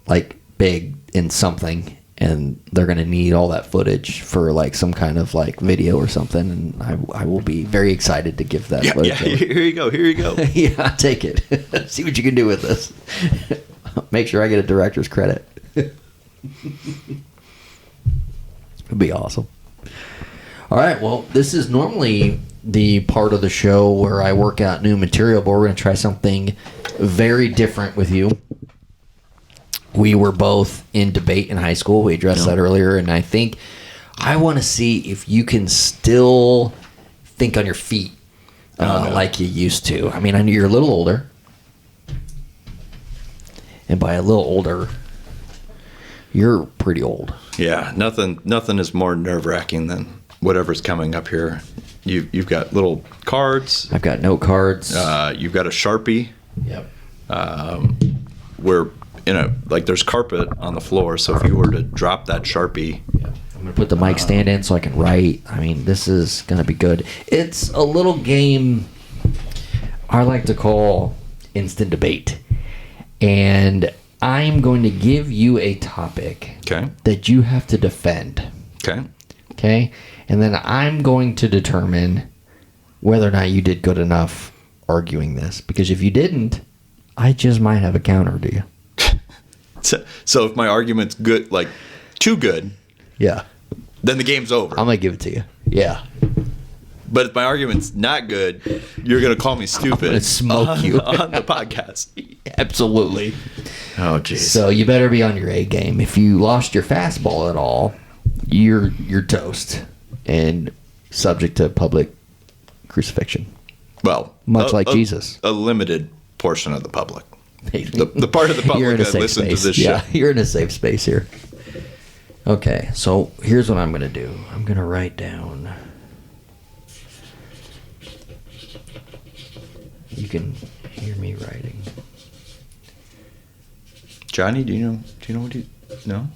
like big in something, and they're going to need all that footage for like some kind of like video or something, and I will be very excited to give that footage. Yeah, here you go. Yeah, take it. See what you can do with this. Make sure I get a director's credit. It'd be awesome. All right, well, this is normally the part of the show where I work out new material, but we're going to try something very different with you. We were both in debate in high school. We addressed that earlier, and I want to see if you can still think on your feet like you used to. I mean, I know you're a little older, and by a little older, you're pretty old. Yeah, nothing is more nerve-wracking than whatever's coming up here. You've got little cards. I've got note cards. You've got a Sharpie. Yep. Where there's carpet on the floor, so if you were to drop that Sharpie, I'm gonna put the mic stand in so I can write. I mean, this is gonna be good. It's a little game I like to call instant debate, and I'm going to give you a topic that you have to defend. Okay, and then I'm going to determine whether or not you did good enough arguing this, because if you didn't, I just might have a counter to you. So if my argument's good, like too good, yeah, then the game's over. I'm gonna give it to you. Yeah. But if my argument's not good, you're gonna call me stupid. I'm gonna smoke you on the podcast. Absolutely. Oh, jeez. So you better be on your A game. If you lost your fastball at all, you're toast. and subject to public crucifixion. Well, much like Jesus. A limited portion of the public. The part of the public that listen to this yeah, shit. You're in a safe space here. Okay, so here's what I'm going to do. I'm going to write down. You can hear me writing. Johnny, do you know what you know?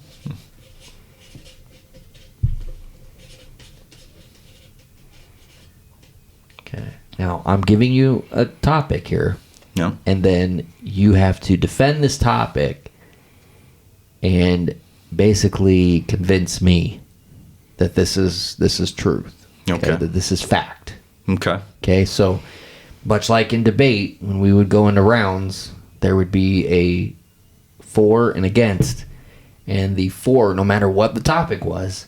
Okay. Now, I'm giving you a topic here. No. And then you have to defend this topic and basically convince me that this is truth. Okay. That this is fact. Okay. Okay, so much like in debate, when we would go into rounds, there would be a for and against, and the for, no matter what the topic was,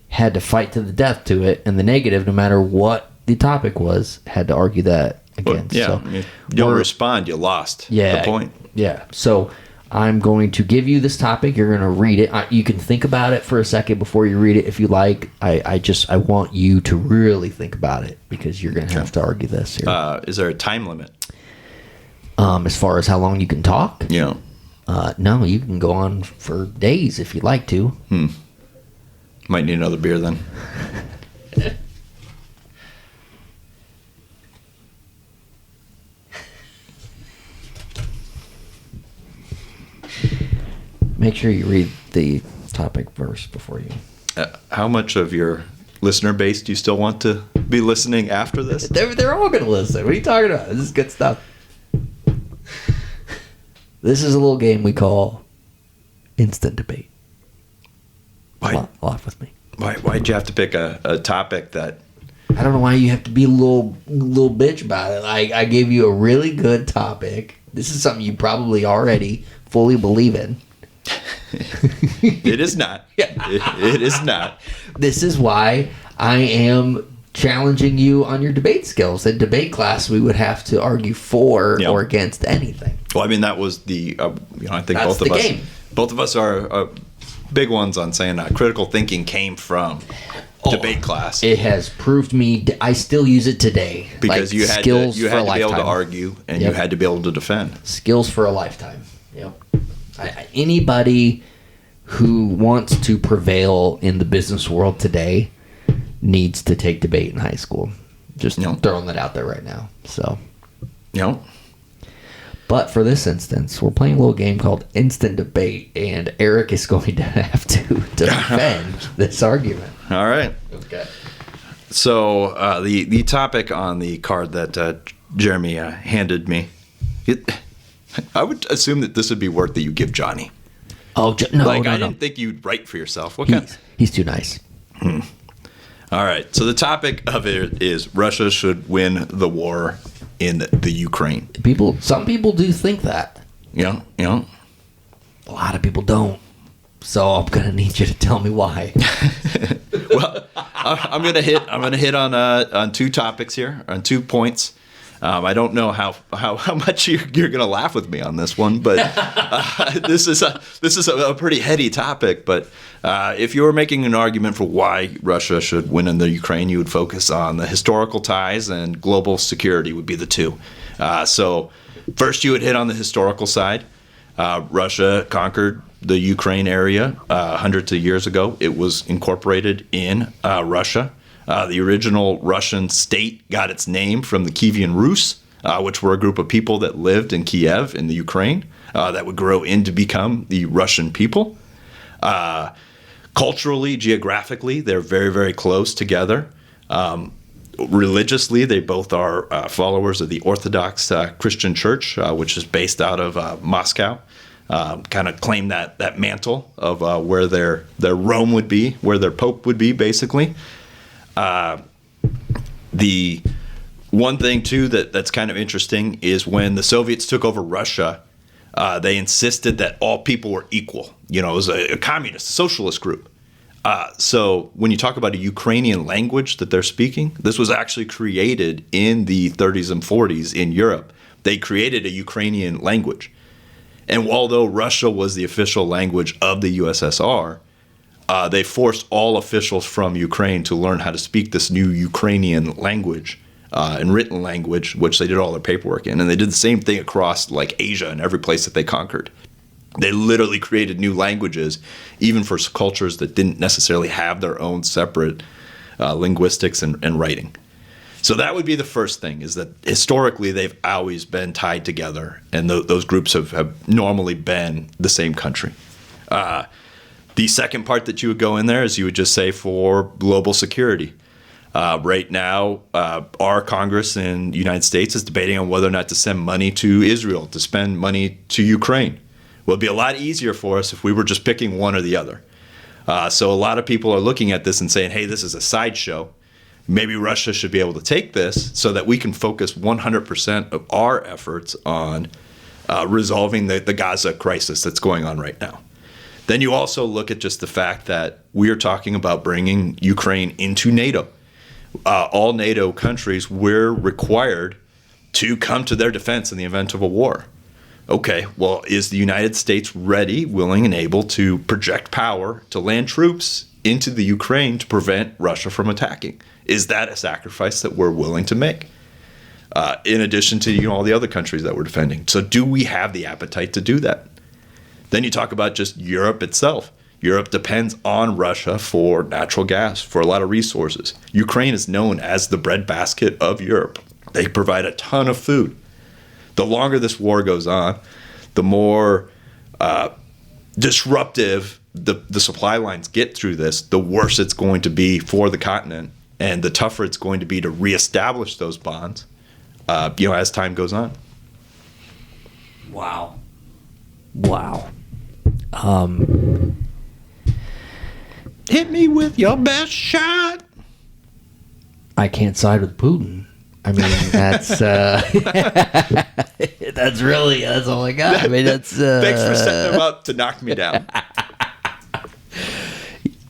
had to fight to the death to it, and the negative, no matter what the topic was, had to argue that against. Yeah, so you don't respond, you lost the point. Yeah, so I'm going to give you this topic. You're going to read it. You can think about it for a second before you read it if you like. I want you to really think about it because you're going to have to argue this here. Is there a time limit? As far as how long you can talk? Yeah. No, you can go on for days if you'd like to. Might need another beer then. Make sure you read the topic verse before you. How much of your listener base do you still want to be listening after this? They're all going to listen. What are you talking about? This is good stuff. This is a little game we call instant debate. Why? Laugh with me. Why'd you have to pick a topic that... I don't know why you have to be a little bitch about it. I gave you a really good topic. This is something you probably already fully believe in. It is not. It is not. This is why I am challenging you on your debate skills. In debate class, we would have to argue for or against anything. Well, I mean, that was the, I think That's both of us are big ones on saying critical thinking came from debate class. It has proved me, I still use it today. Because you had to be able to argue and you had to be able to defend. Skills for a lifetime. Yep. Anybody who wants to prevail in the business world today needs to take debate in high school. Just throwing that out there right now. So, But for this instance, we're playing a little game called Instant Debate, and Eric is going to have to defend this argument. All right. Okay. So the topic on the card that Jeremy handed me, I would assume that this would be work that you give Johnny. Oh, no, I didn't think you'd write for yourself. He's too nice. All right. So the topic of it is Russia should win the war in the Ukraine. Some people do think that. Yeah. A lot of people don't. So I'm gonna need you to tell me why. Well, I'm gonna hit on two topics here, on 2 points. I don't know how much you're gonna laugh with me on this one, but this is a pretty heady topic. But if you were making an argument for why Russia should win in the Ukraine, you would focus on the historical ties and global security would be the two. So first, you would hit on the historical side. Russia conquered the Ukraine area hundreds of years ago. It was incorporated in Russia. The original Russian state got its name from the Kievan Rus, which were a group of people that lived in Kiev in the Ukraine that would grow into become the Russian people. Culturally, geographically, they're very, very close together. Religiously, they both are followers of the Orthodox Christian Church, which is based out of Moscow. Kind of claim that mantle of where their Rome would be, where their Pope would be, basically. The one thing, too, that's kind of interesting is when the Soviets took over Russia, they insisted that all people were equal. It was a communist, a socialist group. So when you talk about a Ukrainian language that they're speaking, this was actually created in the 30s and 40s in Europe. They created a Ukrainian language. And although Russia was the official language of the USSR, they forced all officials from Ukraine to learn how to speak this new Ukrainian language and written language, which they did all their paperwork in. And they did the same thing across like Asia and every place that they conquered. They literally created new languages, even for cultures that didn't necessarily have their own separate linguistics and writing. So that would be the first thing, is that historically they've always been tied together, and those groups have normally been the same country. The second part that you would go in there is you would just say for global security. Right now, our Congress in the United States is debating on whether or not to send money to Israel, to spend money to Ukraine. Well, it'd be a lot easier for us if we were just picking one or the other. So a lot of people are looking at this and saying, hey, this is a sideshow. Maybe Russia should be able to take this so that we can focus 100% of our efforts on resolving the Gaza crisis that's going on right now. Then you also look at just the fact that we are talking about bringing Ukraine into NATO. All NATO countries, we're required to come to their defense in the event of a war. Okay, well, is the United States ready, willing, and able to project power to land troops into the Ukraine to prevent Russia from attacking? Is that a sacrifice that we're willing to make? In addition to all the other countries that we're defending. So do we have the appetite to do that? Then you talk about just Europe itself. Europe depends on Russia for natural gas, for a lot of resources. Ukraine is known as the breadbasket of Europe. They provide a ton of food. The longer this war goes on, the more disruptive the supply lines get through this, the worse it's going to be for the continent, and the tougher it's going to be to reestablish those bonds, as time goes on. Wow. Hit me with your best shot. I can't side with Putin. I mean, that's that's all I got. I mean, that's thanks for setting him up to knock me down.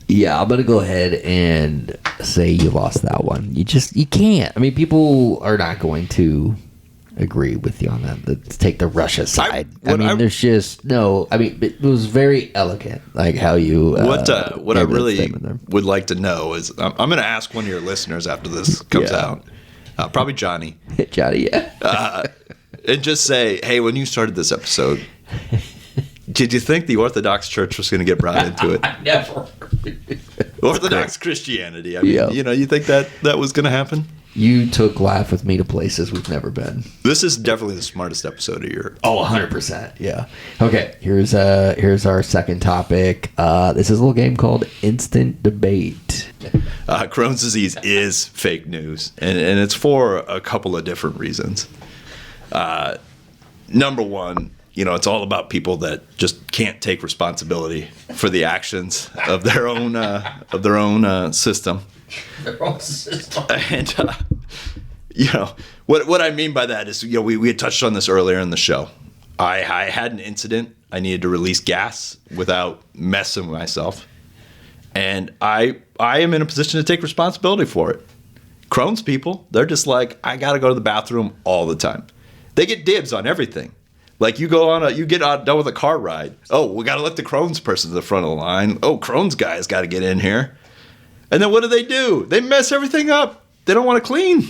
Yeah, I'm gonna go ahead and say you lost that one. You can't. I mean, people are not going to agree with you on that. Let's take the Russia side. There's just no. I mean, it was very elegant, like how you. What I really would like to know is, I'm going to ask one of your listeners after this comes out, probably Johnny. Johnny, yeah. And just say, hey, when you started this episode, did you think the Orthodox Church was going to get brought into it? Never. Orthodox Christianity. I mean, you think that was going to happen? You took Laugh With Me to places we've never been. This is definitely the smartest episode of your... Oh, 100%. Yeah. Okay, here's our second topic. This is a little game called Instant Debate. Crohn's disease is fake news, and it's for a couple of different reasons. Number one, it's all about people that just can't take responsibility for the actions of their own system. And what I mean by that is, we had touched on this earlier in the show. I had an incident. I needed to release gas without messing with myself, and I am in a position to take responsibility for it. Crohn's people, they're just like, I gotta go to the bathroom all the time. They get dibs on everything. Like you get done with a car ride. Oh, we gotta let the Crohn's person to the front of the line. Oh, Crohn's guy's got to get in here. And then what do? They mess everything up. They don't want to clean.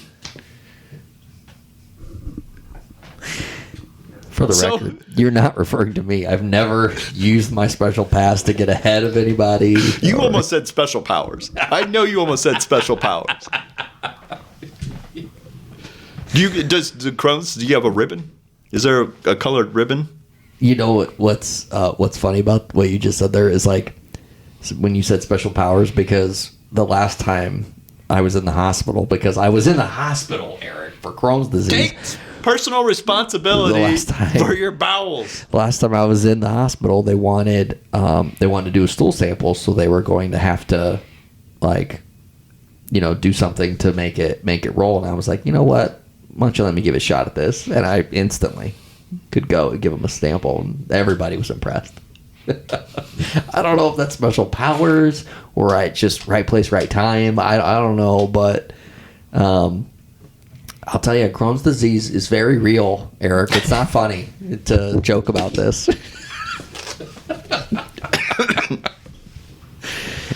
For the record, you're not referring to me. I've never used my special pass to get ahead of anybody. You almost said special powers. I know you almost said special powers. Do you have a ribbon? Is there a colored ribbon? You know what's funny about what you just said there is, like, when you said special powers, because the last time I was in the hospital, Eric, for Crohn's disease. Take personal responsibility for your bowels. The last time I was in the hospital, they wanted to do a stool sample, so they were going to have to, do something to make it roll. And I was like, you know what? Why don't you let me give a shot at this? And I instantly could go and give them a sample, and everybody was impressed. I don't know if that's special powers or just right place, right time. I don't know, but I'll tell you, Crohn's disease is very real, Eric. It's not funny to joke about this.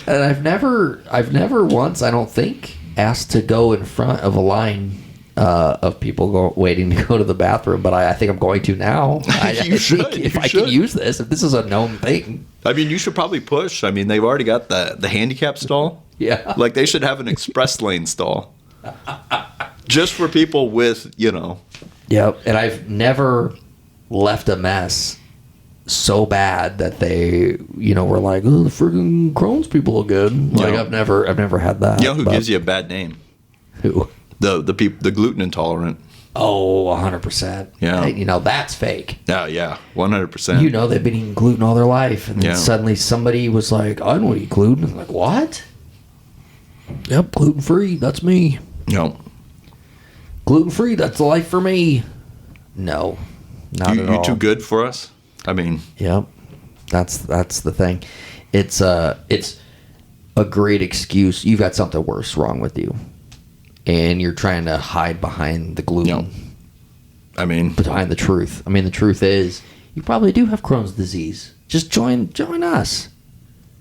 And I've never once, I don't think, asked to go in front of a line of people waiting to go to the bathroom, but I think I'm going to now. I think if I can use this, if this is a known thing. I mean, you should probably push. I mean, they've already got the handicap stall. Yeah. Like, they should have an express lane stall. Just for people with, Yep. And I've never left a mess so bad that they, were like, oh, the friggin' Crohn's people are good. Like, I've never had that. You know who gives you a bad name? Who? The people, the gluten intolerant. Oh, 100%. Yeah. That's fake. Yeah, 100%. They've been eating gluten all their life, and then suddenly somebody was like, I don't eat gluten. I'm like, what? Yep, gluten-free. That's me. No. Gluten-free. That's the life for me. No, not at all. You too good for us? I mean. Yep. That's the thing. It's a great excuse. You've got something worse wrong with you, and you're trying to hide behind the gluten. No. I mean, behind the truth. I mean, the truth is, you probably do have Crohn's disease. Just join us,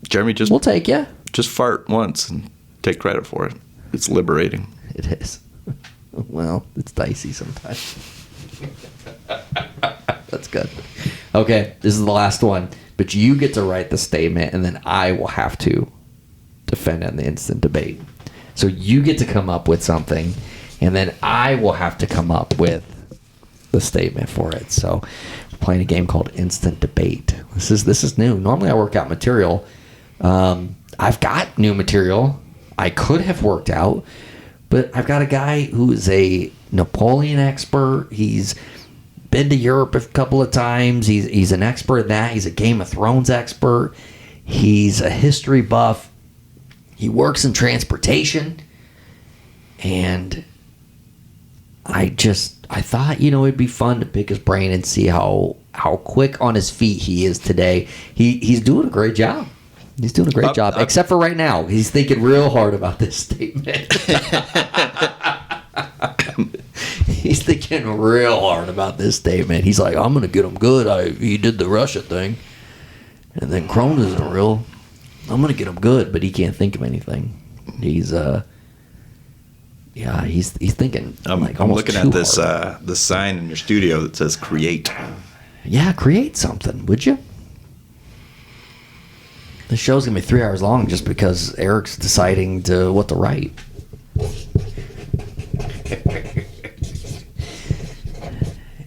Jeremy. We'll take you. Just fart once and take credit for it. It's liberating. It is. Well, it's dicey sometimes. That's good. Okay, this is the last one, but you get to write the statement, and then I will have to defend it in the instant debate. So you get to come up with something, and then I will have to come up with the statement for it. So we're playing a game called Instant Debate. This is new. Normally I work out material. I've got new material I could have worked out, but I've got a guy who is a Napoleon expert. He's been to Europe a couple of times. He's an expert in that. He's a Game of Thrones expert. He's a history buff. He works in transportation. And I thought, it'd be fun to pick his brain and see how quick on his feet he is today. He's doing a great job. He's doing a great job, except for right now. He's thinking real hard about this statement. He's thinking real hard about this statement. He's like, I'm going to get him good. He did the Russia thing. And then Crohn isn't real. I'm going to get him good, but he can't think of anything. He's thinking. I'm looking at this the sign in your studio that says create. Yeah, create something, would you? The show's going to be 3 hours long just because Eric's deciding what to write.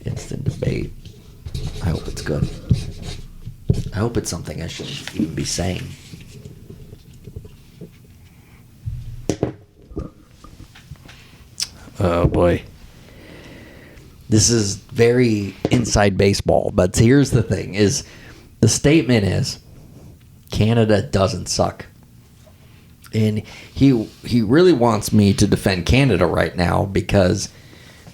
Instant debate. I hope it's good. I hope it's something I shouldn't even be saying. Oh boy. This is very inside baseball, but here's the thing is the statement is Canada doesn't suck. And he really wants me to defend Canada right now because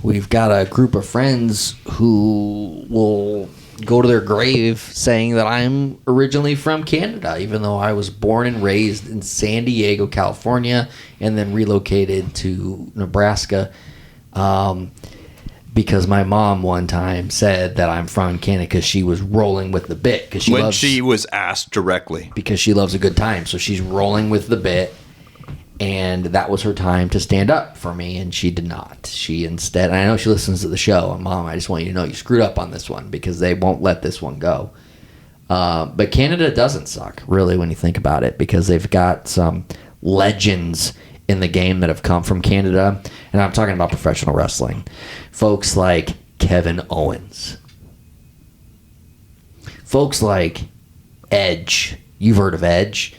we've got a group of friends who will go to their grave saying that I'm originally from Canada, even though I was born and raised in San Diego, California, and then relocated to Nebraska because my mom one time said that I'm from Canada because she was rolling with the bit. She was asked directly. Because she loves a good time. So she's rolling with the bit. And that was her time to stand up for me, and she did not. She instead, and I know she listens to the show, and Mom, I just want you to know you screwed up on this one because they won't let this one go. But Canada doesn't suck, really, when you think about it, because they've got some legends in the game that have come from Canada, and I'm talking about professional wrestling. Folks like Kevin Owens. Folks like Edge. You've heard of Edge.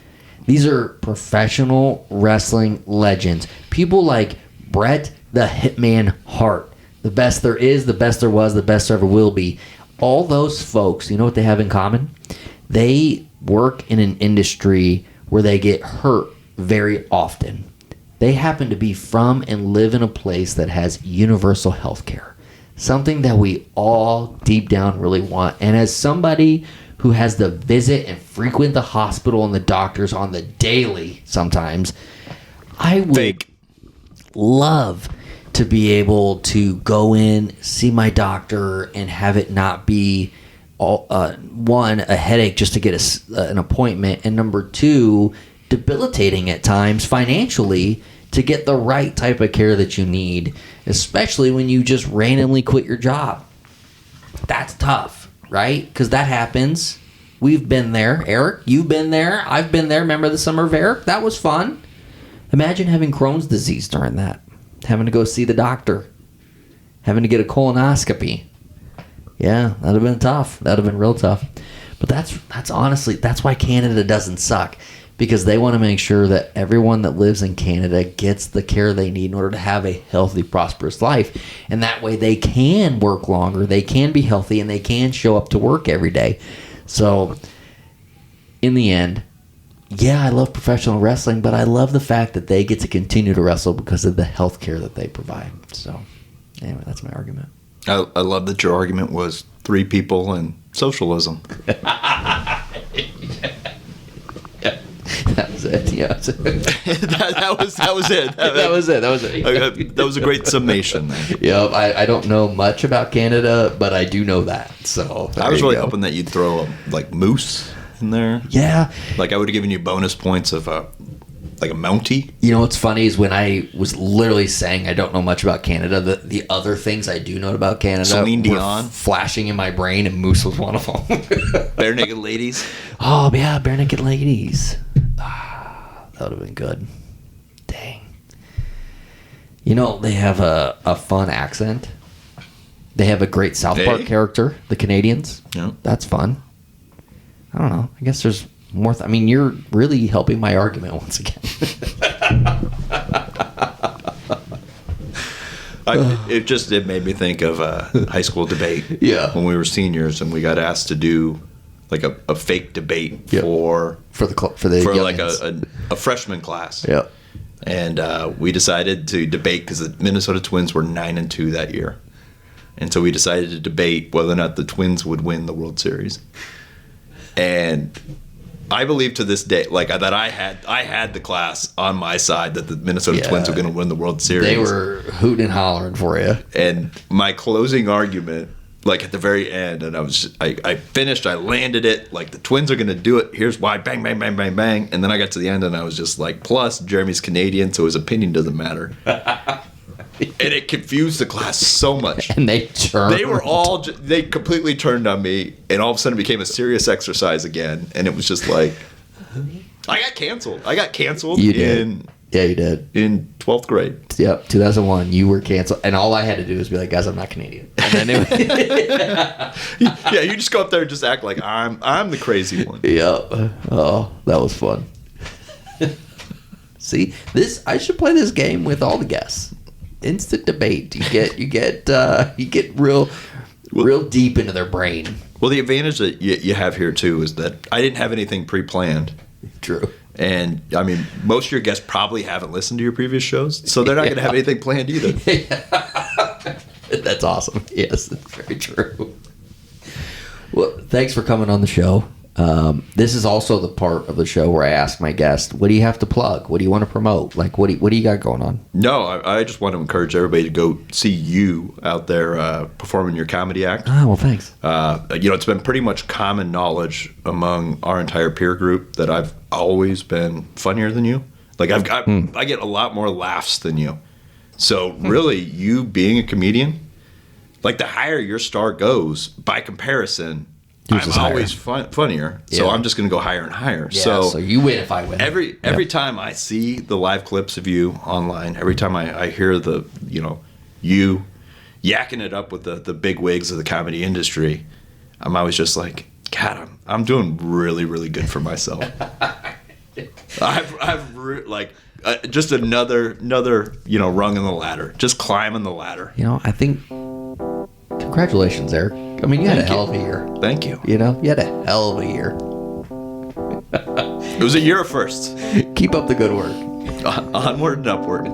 These are professional wrestling legends. People like Bret the Hitman Hart. The best there is, the best there was, the best there ever will be. All those folks, you know what they have in common? They work in an industry where they get hurt very often. They happen to be from and live in a place that has universal health care. Something that we all deep down really want. And as somebody who has to visit and frequent the hospital and the doctors on the daily sometimes, I would love to be able to go in, see my doctor, and have it not be, one, a headache just to get an appointment, and number two, debilitating at times financially to get the right type of care that you need, especially when you just randomly quit your job. That's tough, right? Because that happens. We've been there. Eric, you've been there. I've been there. Remember the summer of Eric? That was fun. Imagine having Crohn's disease during that. Having to go see the doctor. Having to get a colonoscopy. Yeah, that would have been tough. That would have been real tough. But that's honestly, that's why Canada doesn't suck. Because they want to make sure that everyone that lives in Canada gets the care they need in order to have a healthy, prosperous life. And that way they can work longer, they can be healthy, and they can show up to work every day. So, in the end, yeah, I love professional wrestling, but I love the fact that they get to continue to wrestle because of the health care that they provide. So, anyway, that's my argument. I love that your argument was 3 people and socialism. That was it. Yeah, that was it. That was it. That was a great summation. Yeah, I don't know much about Canada, but I do know that. So I was really hoping that you'd throw like moose in there. Yeah, like I would have given you bonus points of like a Mountie. You know what's funny is when I was literally saying I don't know much about Canada, the other things I do know about Canada Celine were Dion flashing in my brain, and moose was one of them. Bare naked ladies. Oh yeah, bare naked ladies. That would have been good. Dang. You know, they have a fun accent. They have a great South Park character, the Canadians. Yeah. That's fun. I don't know. I guess there's more. I mean, you're really helping my argument once again. It made me think of a high school debate. Yeah. When we were seniors and we got asked to do like a fake debate for like a freshman class. Yeah. And we decided to debate because the Minnesota Twins were 9-2 that year, and so we decided to debate whether or not the Twins would win the World Series. And I believe to this day, like that, I had the class on my side that the Minnesota Twins were going to win the World Series. They were hooting and hollering for you. And my closing argument, like at the very end, and I finished, I landed it, like the Twins are going to do it. Here's why, bang, bang, bang, bang, bang. And then I got to the end and I was just like, plus Jeremy's Canadian, so his opinion doesn't matter. And it confused the class so much. And they completely turned on me, and all of a sudden it became a serious exercise again. And it was just like, I got canceled. You did. Yeah, you did. In 12th grade. Yep, 2001. You were canceled. And all I had to do was be like, guys, I'm not Canadian. And then yeah, you just go up there and just act like I'm the crazy one. Yep. Oh, that was fun. See, I should play this game with all the guests. Instant debate. You get real deep into their brain. Well, the advantage that you have here too is that I didn't have anything pre-planned. True. And I mean, most of your guests probably haven't listened to your previous shows, so they're not going to have anything planned either. That's awesome. Yes, that's very true. Well, thanks for coming on the show. This is also the part of the show where I ask my guests, what do you have to plug? What do you want to promote? Like, what do you got going on? No, I just want to encourage everybody to go see you out there performing your comedy act. Ah, well, thanks. It's been pretty much common knowledge among our entire peer group that I've always been funnier than you. Like, I get a lot more laughs than you. So really, you being a comedian, like the higher your star goes, by comparison, I'm always funnier, so I'm just going to go higher and higher. Yeah, so you win if I win. Every time I see the live clips of you online, every time I hear you yakking it up with the big wigs of the comedy industry, I'm always just like, God, I'm doing really, really good for myself. Just another rung in the ladder, just climbing the ladder. I think. Congratulations, Eric. I mean, you had a hell of a year. Thank you. You had a hell of a year. It was a year of firsts. Keep up the good work. Onward and upward.